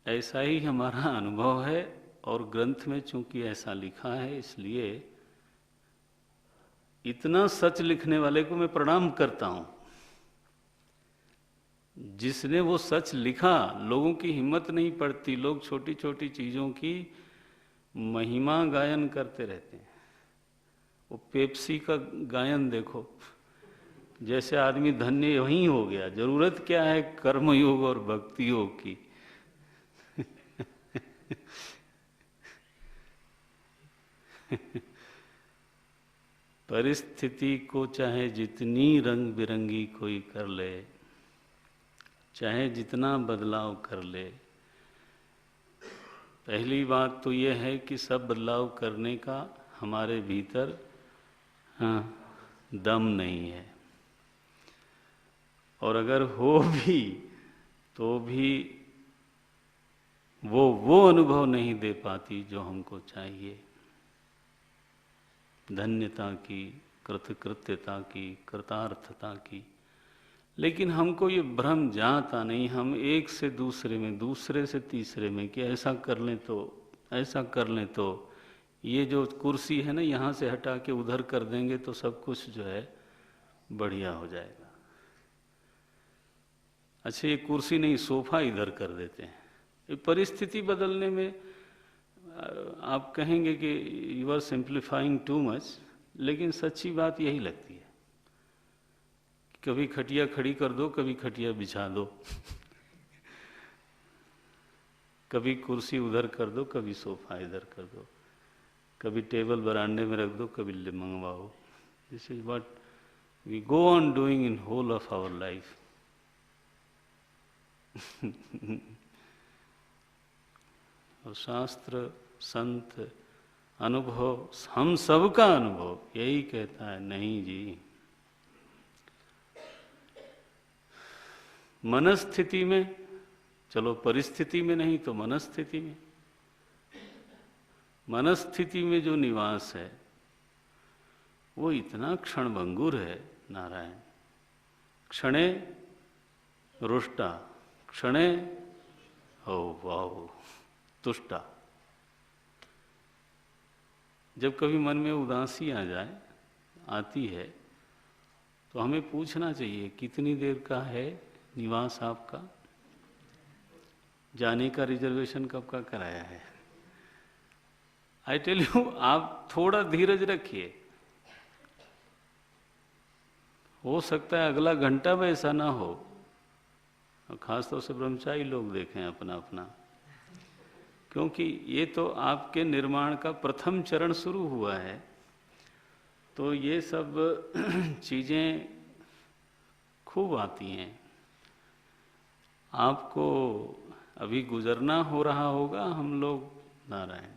ऐसा ही हमारा अनुभव है, और ग्रंथ में चूंकि ऐसा लिखा है इसलिए इतना सच लिखने वाले को मैं प्रणाम करता हूँ। जिसने वो सच लिखा, लोगों की हिम्मत नहीं पड़ती, लोग छोटी छोटी चीजों की महिमा गायन करते रहते हैं। वो पेप्सी का गायन देखो, जैसे आदमी धन्य वहीं हो गया। जरूरत क्या है कर्मयोग और भक्ति योग की। परिस्थिति को चाहे जितनी रंग बिरंगी कोई कर ले, चाहे जितना बदलाव कर ले, पहली बात तो यह है कि सब बदलाव करने का हमारे भीतर दम नहीं है, और अगर हो भी तो भी वो अनुभव नहीं दे पाती जो हमको चाहिए, धन्यता की, कृतकृत्यता की, कृतार्थता की। लेकिन हमको ये भ्रम जाता नहीं, हम एक से दूसरे में, दूसरे से तीसरे में कि ऐसा कर लें तो, ऐसा कर लें तो, ये जो कुर्सी है ना यहाँ से हटा के उधर कर देंगे तो सब कुछ जो है बढ़िया हो जाएगा। अच्छा ये कुर्सी नहीं, सोफा इधर कर देते हैं। ये परिस्थिति बदलने में आप कहेंगे कि you are simplifying too much, लेकिन सच्ची बात यही लगती है। कभी खटिया खड़ी कर दो, कभी खटिया बिछा दो, कभी कुर्सी उधर कर दो, कभी सोफा इधर कर दो, कभी टेबल बरांडे में रख दो, कभी ले मंगवाओ। This is what we go on doing in whole of our life. और शास्त्र, संत, अनुभव, हम सबका अनुभव यही कहता है, नहीं जी, मनस्थिति में, चलो परिस्थिति में नहीं तो मनस्थिति में, मनस्थिति में जो निवास है वो इतना क्षणभंगुर है नारायण। क्षणे रुष्टा, क्षणे ओ वाओ तुष्टा। जब कभी मन में उदासी आ जाए, आती है, तो हमें पूछना चाहिए कितनी देर का है निवास आपका, जाने का रिजर्वेशन कब का कराया है। आई टेल यू, आप थोड़ा धीरज रखिए, हो सकता है अगला घंटा वैसा ना हो। और खासतौर से ब्रह्मचारी लोग देखें अपना अपना, क्योंकि ये तो आपके निर्माण का प्रथम चरण शुरू हुआ है, तो ये सब चीज़ें खूब आती हैं। आपको अभी गुजरना हो रहा होगा, हम लोग नारायण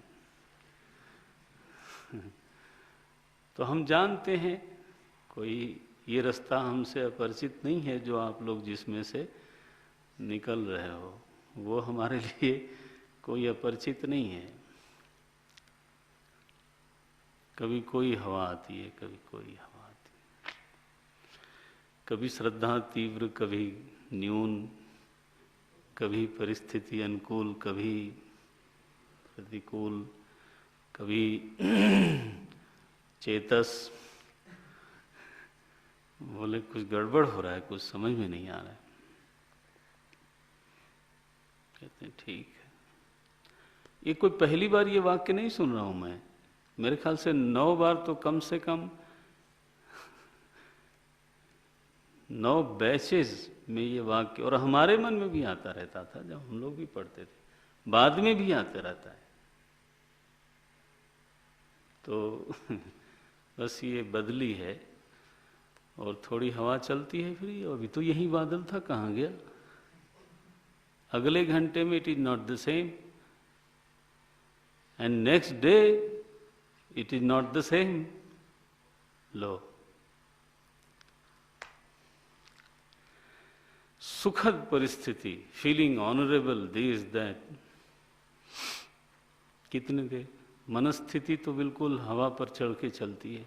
तो हम जानते हैं, कोई ये रास्ता हमसे अपरिचित नहीं है जो आप लोग जिसमें से निकल रहे हो, वो हमारे लिए कोई अपरिचित नहीं है। कभी कोई हवा आती है, कभी कोई हवा आती है, कभी श्रद्धा तीव्र, कभी न्यून, कभी परिस्थिति अनुकूल, कभी प्रतिकूल, कभी चेतस। बोले कुछ गड़बड़ हो रहा है, कुछ समझ में नहीं आ रहा है। कहते हैं ठीक है। ये कोई पहली बार ये वाक्य नहीं सुन रहा हूं मैं, मेरे ख्याल से 9 बार तो कम से कम 9 बैचेस में ये वाक्य, और हमारे मन में भी आता रहता था जब हम लोग भी पढ़ते थे, बाद में भी आते रहता है। तो बस ये बदली है, और थोड़ी हवा चलती है फिर। अभी तो यही बादल था, कहाँ गया? अगले घंटे में it is not the same, and next day it is not the same. लो, सुखद परिस्थिति, फीलिंग ऑनरेबल, दिस दैट, कितने देर। मनस्थिति तो बिल्कुल हवा पर चढ़ के चलती है,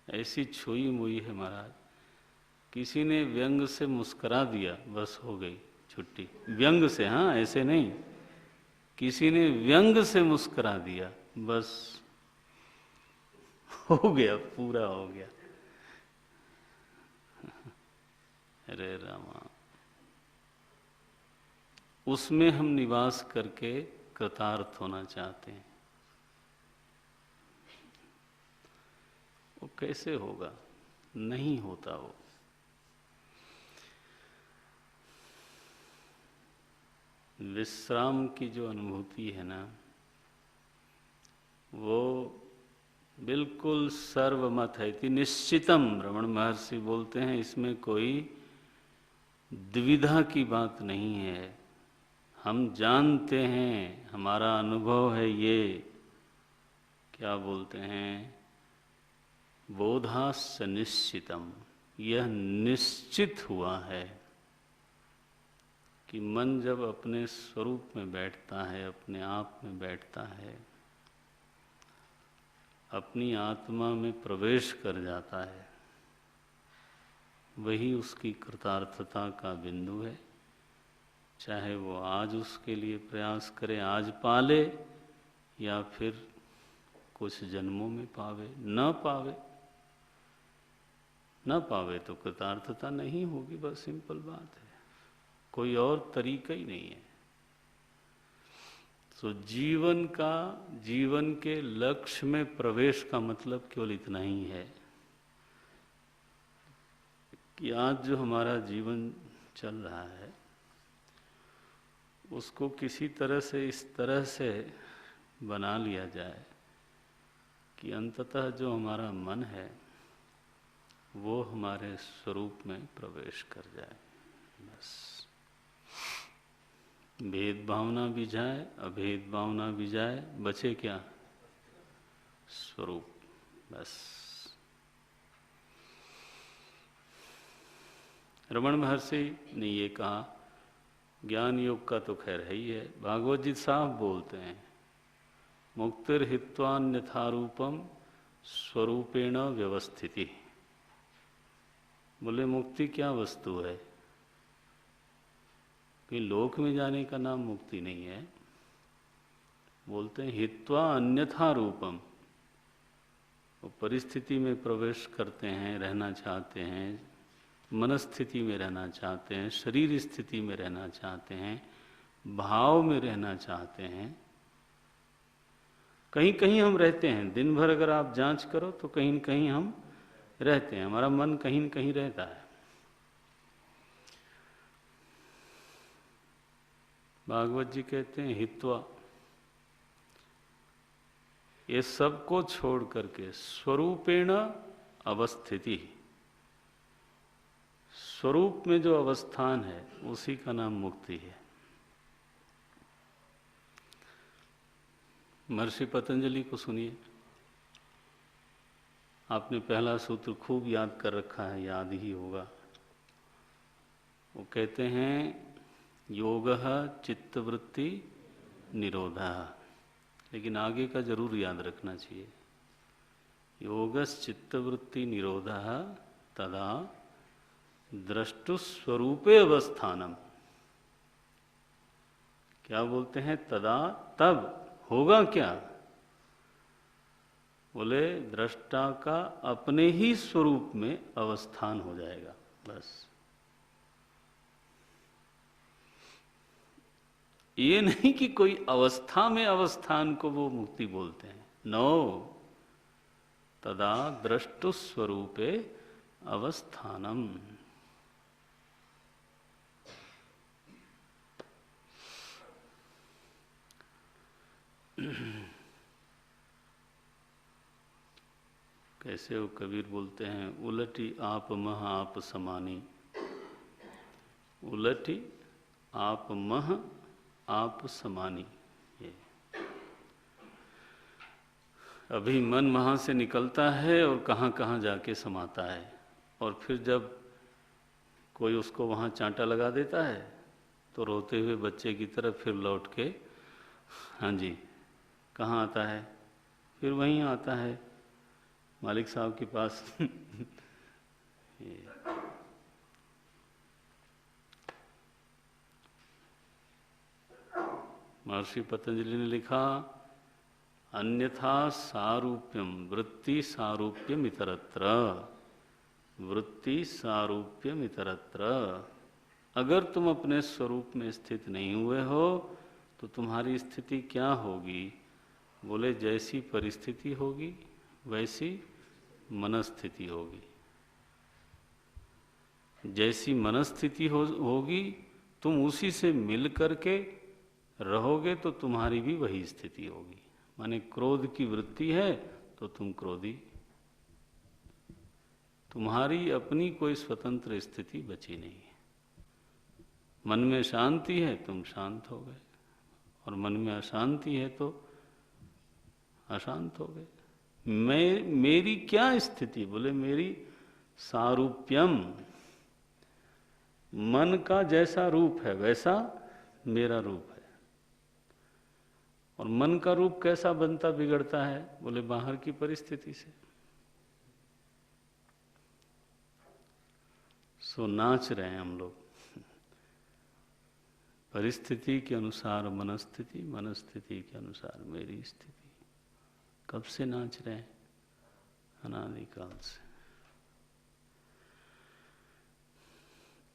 ऐसी छुई मुई है महाराज। किसी ने व्यंग से मुस्करा दिया, बस हो गई छुट्टी। व्यंग से, हाँ ऐसे नहीं, किसी ने व्यंग से मुस्करा दिया, बस हो गया, पूरा हो गया। अरे रामा, उसमें हम निवास करके कृतार्थ होना चाहते हैं। वो कैसे होगा? नहीं होता वो। विश्राम की जो अनुभूति है ना, वो बिल्कुल सर्वमत है। इति निश्चितम, रमण महर्षि बोलते हैं, इसमें कोई द्विधा की बात नहीं है। हम जानते हैं, हमारा अनुभव है ये, क्या बोलते हैं, बोधास्य निश्चितम, यह निश्चित हुआ है कि मन जब अपने स्वरूप में बैठता है, अपने आप में बैठता है, अपनी आत्मा में प्रवेश कर जाता है, वही उसकी कृतार्थता का बिंदु है। चाहे वो आज उसके लिए प्रयास करे, आज पाले, या फिर कुछ जन्मों में पावे। न पावे तो कृतार्थता नहीं होगी, बस सिंपल बात है, कोई और तरीका ही नहीं है। तो जीवन के लक्ष्य में प्रवेश का मतलब केवल इतना ही है कि आज जो हमारा जीवन चल रहा है उसको किसी तरह से इस तरह से बना लिया जाए कि अंततः जो हमारा मन है वो हमारे स्वरूप में प्रवेश कर जाए। बस भेद भावना भी जाए, अभेद भावना भी जाए, बचे क्या? स्वरूप। बस रमण महर्षि ने ये कहा, ज्ञान योग का तो खैर है ही है, भागवत जी साफ बोलते हैं, मुक्तिर हित्वान्यथारूपम स्वरूपेण व्यवस्थिति। बोले मुक्ति क्या वस्तु है? कि लोक में जाने का नाम मुक्ति नहीं है। बोलते हैं हित्वा अन्यथा रूपम, वो परिस्थिति में प्रवेश करते हैं, रहना चाहते हैं, मनस्थिति में रहना चाहते हैं, शरीर स्थिति में रहना चाहते हैं, भाव में रहना चाहते हैं। कहीं कहीं हम रहते हैं, दिन भर अगर आप जांच करो तो कहीं न कहीं हम रहते हैं, हमारा मन कहीं न कहीं रहता है। भागवत जी कहते हैं हित्वा, ये सबको छोड़ करके स्वरूपेण अवस्थिति, स्वरूप में जो अवस्थान है उसी का नाम मुक्ति है। महर्षि पतंजलि को सुनिए, आपने पहला सूत्र खूब याद कर रखा है, याद ही होगा। वो कहते हैं योगः चित्तवृत्ति निरोधः, लेकिन आगे का जरूर याद रखना चाहिए। योगस् चित्तवृत्ति निरोधः तदा द्रष्टुस्वरूपे अवस्थानम। क्या बोलते हैं? तदा, तब होगा क्या? बोले दृष्टा का अपने ही स्वरूप में अवस्थान हो जाएगा। बस ये नहीं कि कोई अवस्था में अवस्थान को वो मुक्ति बोलते हैं। नो, तदा द्रष्टु स्वरूपे अवस्थानम। कैसे वो कबीर बोलते हैं, उलटी आप मह आप समानी, उलटी आप मह आप समानी। ये अभी मन वहाँ से निकलता है और कहाँ कहाँ जाके समाता है, और फिर जब कोई उसको वहाँ चांटा लगा देता है तो रोते हुए बच्चे की तरह फिर लौट के, हाँ जी, कहाँ आता है? फिर वहीं आता है मालिक साहब के पास। महर्षि पतंजलि ने लिखा, अन्यथा सारूप्यम वृत्ति सारूप्यम इतरत्र, वृत्ति सारूप्यम इतरत्र। अगर तुम अपने स्वरूप में स्थित नहीं हुए हो तो तुम्हारी स्थिति क्या होगी? बोले जैसी परिस्थिति होगी वैसी मनस्थिति होगी। जैसी मनस्थिति होगी तुम उसी से मिल करके रहोगे तो तुम्हारी भी वही स्थिति होगी। माने क्रोध की वृत्ति है तो तुम क्रोधी, तुम्हारी अपनी कोई स्वतंत्र स्थिति बची नहीं है। मन में शांति है तुम शांत हो गए, और मन में अशांति है तो अशांत हो गए। मेरी क्या स्थिति? बोले मेरी सारूप्यम, मन का जैसा रूप है वैसा मेरा रूप है। और मन का रूप कैसा बनता बिगड़ता है? बोले बाहर की परिस्थिति से। सो नाच रहे हैं हम लोग, परिस्थिति के अनुसार मनस्थिति, मनस्थिति के अनुसार मेरी स्थिति। कब से नाच रहे हैं? अनादिकाल से।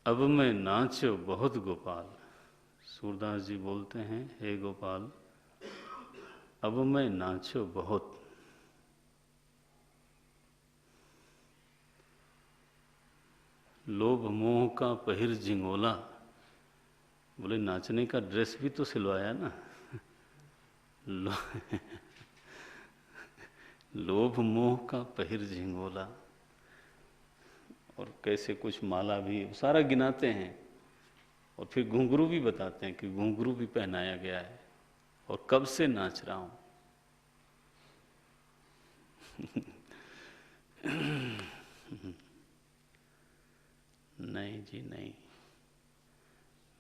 अब मैं नाचो बहुत गोपाल, सूरदास जी बोलते हैं, हे गोपाल अब मैं नाचो बहुत। लोभ मोह का पहिर झिंगोला। बोले नाचने का ड्रेस भी तो सिलवाया ना। लो, लोभ मोह का पहिर झिंगोला। और कैसे कुछ माला भी सारा गिनाते हैं, और फिर घुंघरू भी बताते हैं कि घुंघरू भी पहनाया गया है और कब से नाच रहा हूं। नहीं जी नहीं,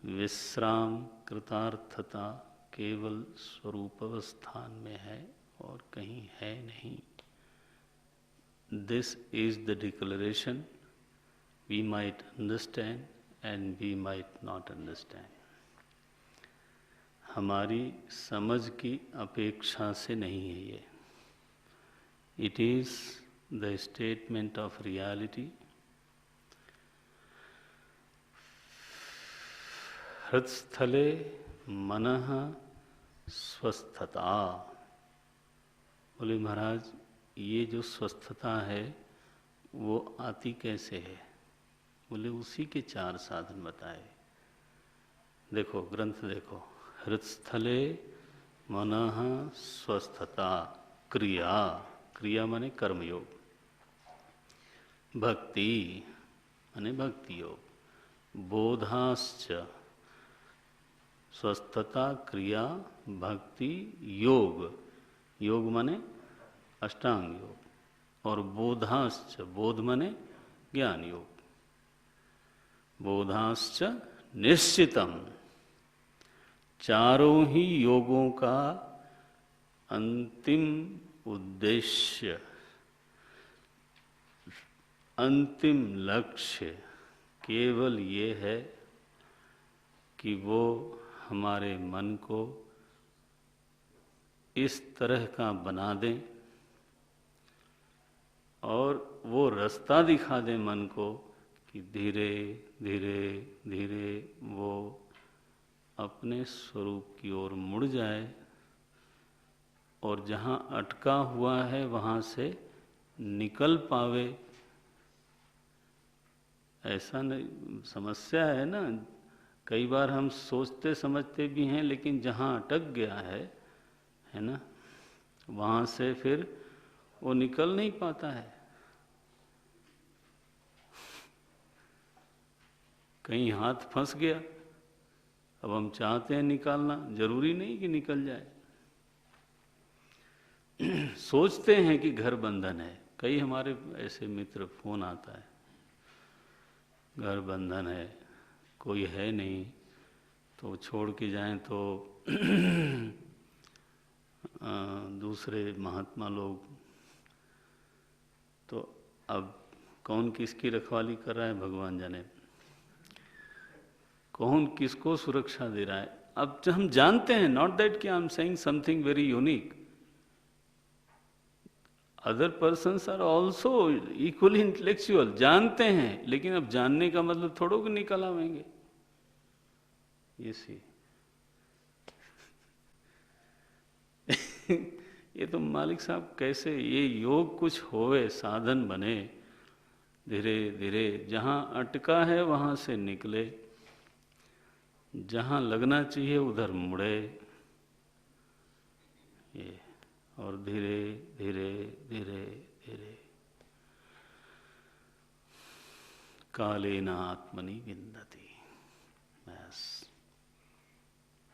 विश्राम कृतार्थता केवल स्वरूप अवस्थान में है और कहीं है नहीं। This is the declaration we might understand and we might not understand. हमारी समझ की अपेक्षा से नहीं है ये। It is the statement of reality. हृत्स्थले मनः स्वस्थता। बोले महाराज ये जो स्वस्थता है वो आती कैसे है? बोले उसी के 4 साधन बताए। देखो ग्रंथ देखो, हृत्स्थले मनः स्वस्थता, क्रिया, क्रिया माने कर्मयोग, भक्ति माने भक्ति योग, बोधाश्च, स्वस्थता क्रिया भक्ति योग, योग माने अष्टांग योग, और बोधाश्च, बोध माने ज्ञान योग, बोधाश्च निश्चितम। चारों ही योगों का अंतिम उद्देश्य, अंतिम लक्ष्य केवल ये है कि वो हमारे मन को इस तरह का बना दें और वो रास्ता दिखा दें मन को कि धीरे धीरे धीरे वो अपने स्वरूप की ओर मुड़ जाए और जहाँ अटका हुआ है वहाँ से निकल पावे। ऐसा नहीं, समस्या है ना, कई बार हम सोचते समझते भी हैं लेकिन जहाँ अटक गया है ना, वहाँ से फिर वो निकल नहीं पाता है। कहीं हाथ फंस गया, अब हम चाहते हैं निकालना, जरूरी नहीं कि निकल जाए। सोचते हैं कि घर बंधन है, कई हमारे ऐसे मित्र फोन आता है, घर बंधन है, कोई है नहीं, तो छोड़ के जाएं तो दूसरे महात्मा लोग, तो अब कौन किसकी रखवाली कर रहा है भगवान जाने, कौन किसको सुरक्षा दे रहा है। अब हम जानते हैं, नॉट दैट कि I am saying something very unique, other persons are also equally intellectual, जानते हैं, लेकिन अब जानने का मतलब थोड़ो कि निकल आवेंगे। ये सी ये तो मालिक साहब कैसे ये योग कुछ होवे, साधन बने, धीरे धीरे जहाँ अटका है वहाँ से निकले, जहाँ लगना चाहिए उधर मुड़े, ये, और धीरे धीरे धीरे धीरे कालेन आत्मनि विन्दति। बस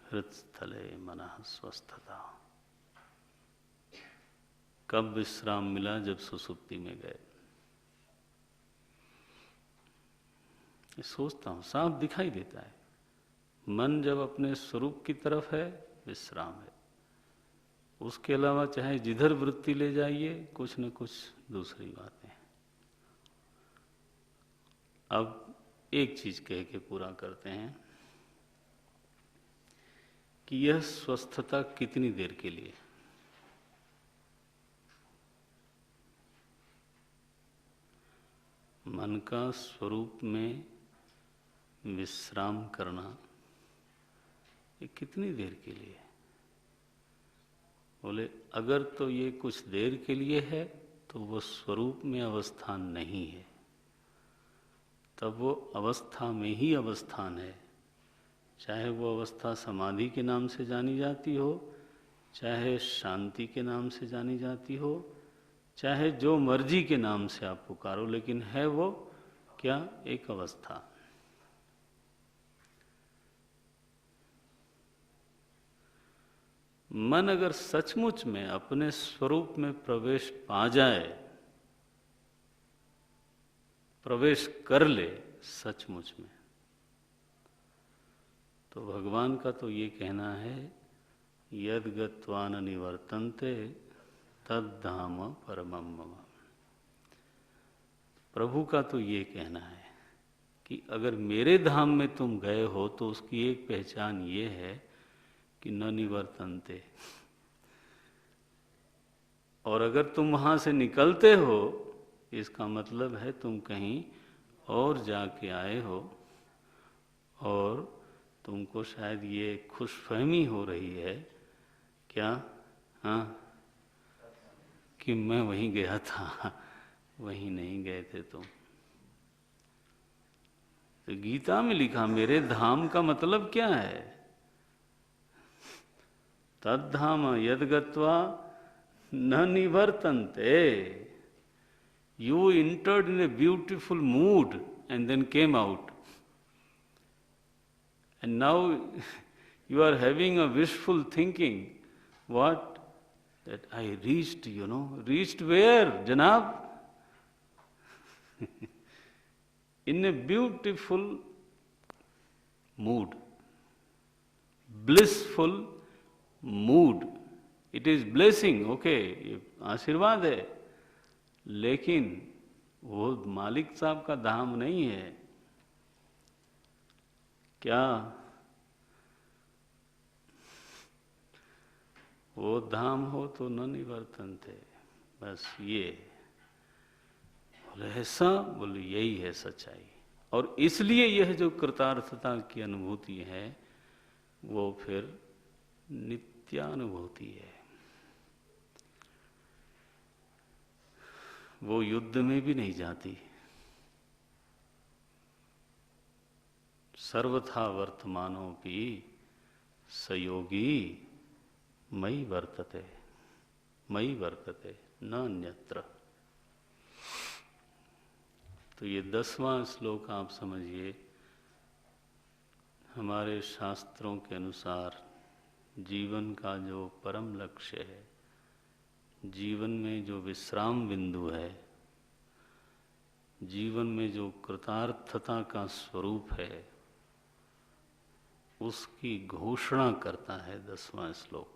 हृत्स्थले मनः स्वस्थता। कब विश्राम मिला? जब सुसुप्ति में गए। सोचता हूँ, साफ दिखाई देता है, मन जब अपने स्वरूप की तरफ है विश्राम है, उसके अलावा चाहे जिधर वृत्ति ले जाइए कुछ न कुछ दूसरी बातें हैं। अब एक चीज कह के पूरा करते हैं कि यह स्वस्थता कितनी देर के लिए? मन का स्वरूप में विश्राम करना ये कितनी देर के लिए? बोले अगर तो ये कुछ देर के लिए है तो वो स्वरूप में अवस्थान नहीं है, तब वो अवस्था में ही अवस्थान है। चाहे वो अवस्था समाधि के नाम से जानी जाती हो, चाहे शांति के नाम से जानी जाती हो, चाहे जो मर्जी के नाम से आप पुकारो, लेकिन है वो क्या? एक अवस्था। मन अगर सचमुच में अपने स्वरूप में प्रवेश पा जाए, प्रवेश कर ले सचमुच में, तो भगवान का तो ये कहना है, यद गत्वा न निवर्तन्ते तद धाम परमं मम। प्रभु का तो ये कहना है कि अगर मेरे धाम में तुम गए हो तो उसकी एक पहचान ये है कि न निवर्तन्ते, और अगर तुम वहां से निकलते हो, इसका मतलब है तुम कहीं और जाके आए हो, और तुमको शायद ये खुशफहमी हो रही है क्या? हाँ, कि मैं वहीं गया था। वहीं नहीं गए थे तुम। तो गीता में लिखा मेरे धाम का मतलब क्या है? तद्धाम यद गत्वा न निवर्तन्ते। You entered in a beautiful mood and then came out. And now you are having a wishful thinking. What? That I reached, reached where, Janab? In a beautiful mood, blissful mood. It is blessing, okay, आशीर्वाद है, लेकिन वो मालिक साहब का धाम नहीं है। क्या? वो धाम हो तो न निवर्तन्ते। बस ये बोले, ऐसा बोले, यही है सच्चाई। और इसलिए यह जो कृतार्थता की अनुभूति है वो फिर नित्यानुभूति है। वो युद्ध में भी नहीं जाती। सर्वथा वर्तमानोपि सयोगी मयि वर्तते, मयि वर्तते न अन्यत्र। तो ये 10वां श्लोक आप समझिए, हमारे शास्त्रों के अनुसार जीवन का जो परम लक्ष्य है, जीवन में जो विश्राम बिंदु है, जीवन में जो कृतार्थता का स्वरूप है, उसकी घोषणा करता है 10वां श्लोक।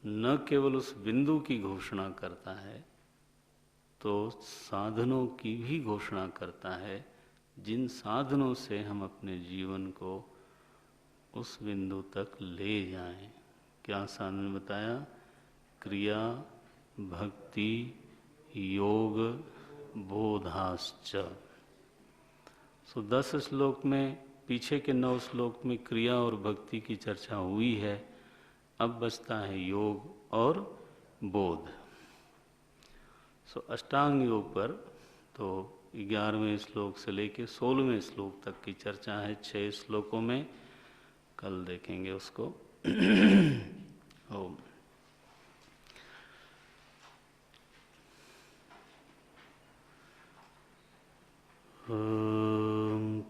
न केवल उस बिंदु की घोषणा करता है, तो साधनों की भी घोषणा करता है, जिन साधनों से हम अपने जीवन को उस बिंदु तक ले जाएं। क्या साधन बताया? क्रिया, भक्ति, योग, बोधाश्च। सो 10 श्लोक में, पीछे के 9 श्लोक में क्रिया और भक्ति की चर्चा हुई है। अब बचता है योग और बोध। सो अष्टांग योग पर तो 11वें श्लोक से लेके 16वें श्लोक तक की चर्चा है 6 श्लोकों में। कल देखेंगे उसको। ओम।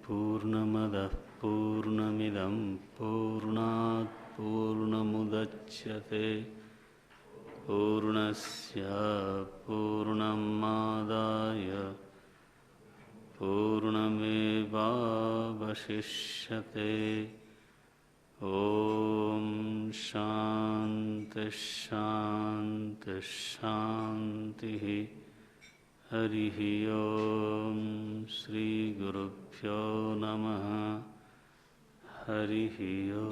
पूर्णमदः पूर्णमिदं पूर्णात् पूर्णमुदच्यते पूर्णस्य पूर्णमादाय पूर्णमेवावशिष्यते। ॐ शान्ति शान्ति शान्तिः। हरिः ॐ श्रीगुरुभ्यो नमः। हरिः ॐ।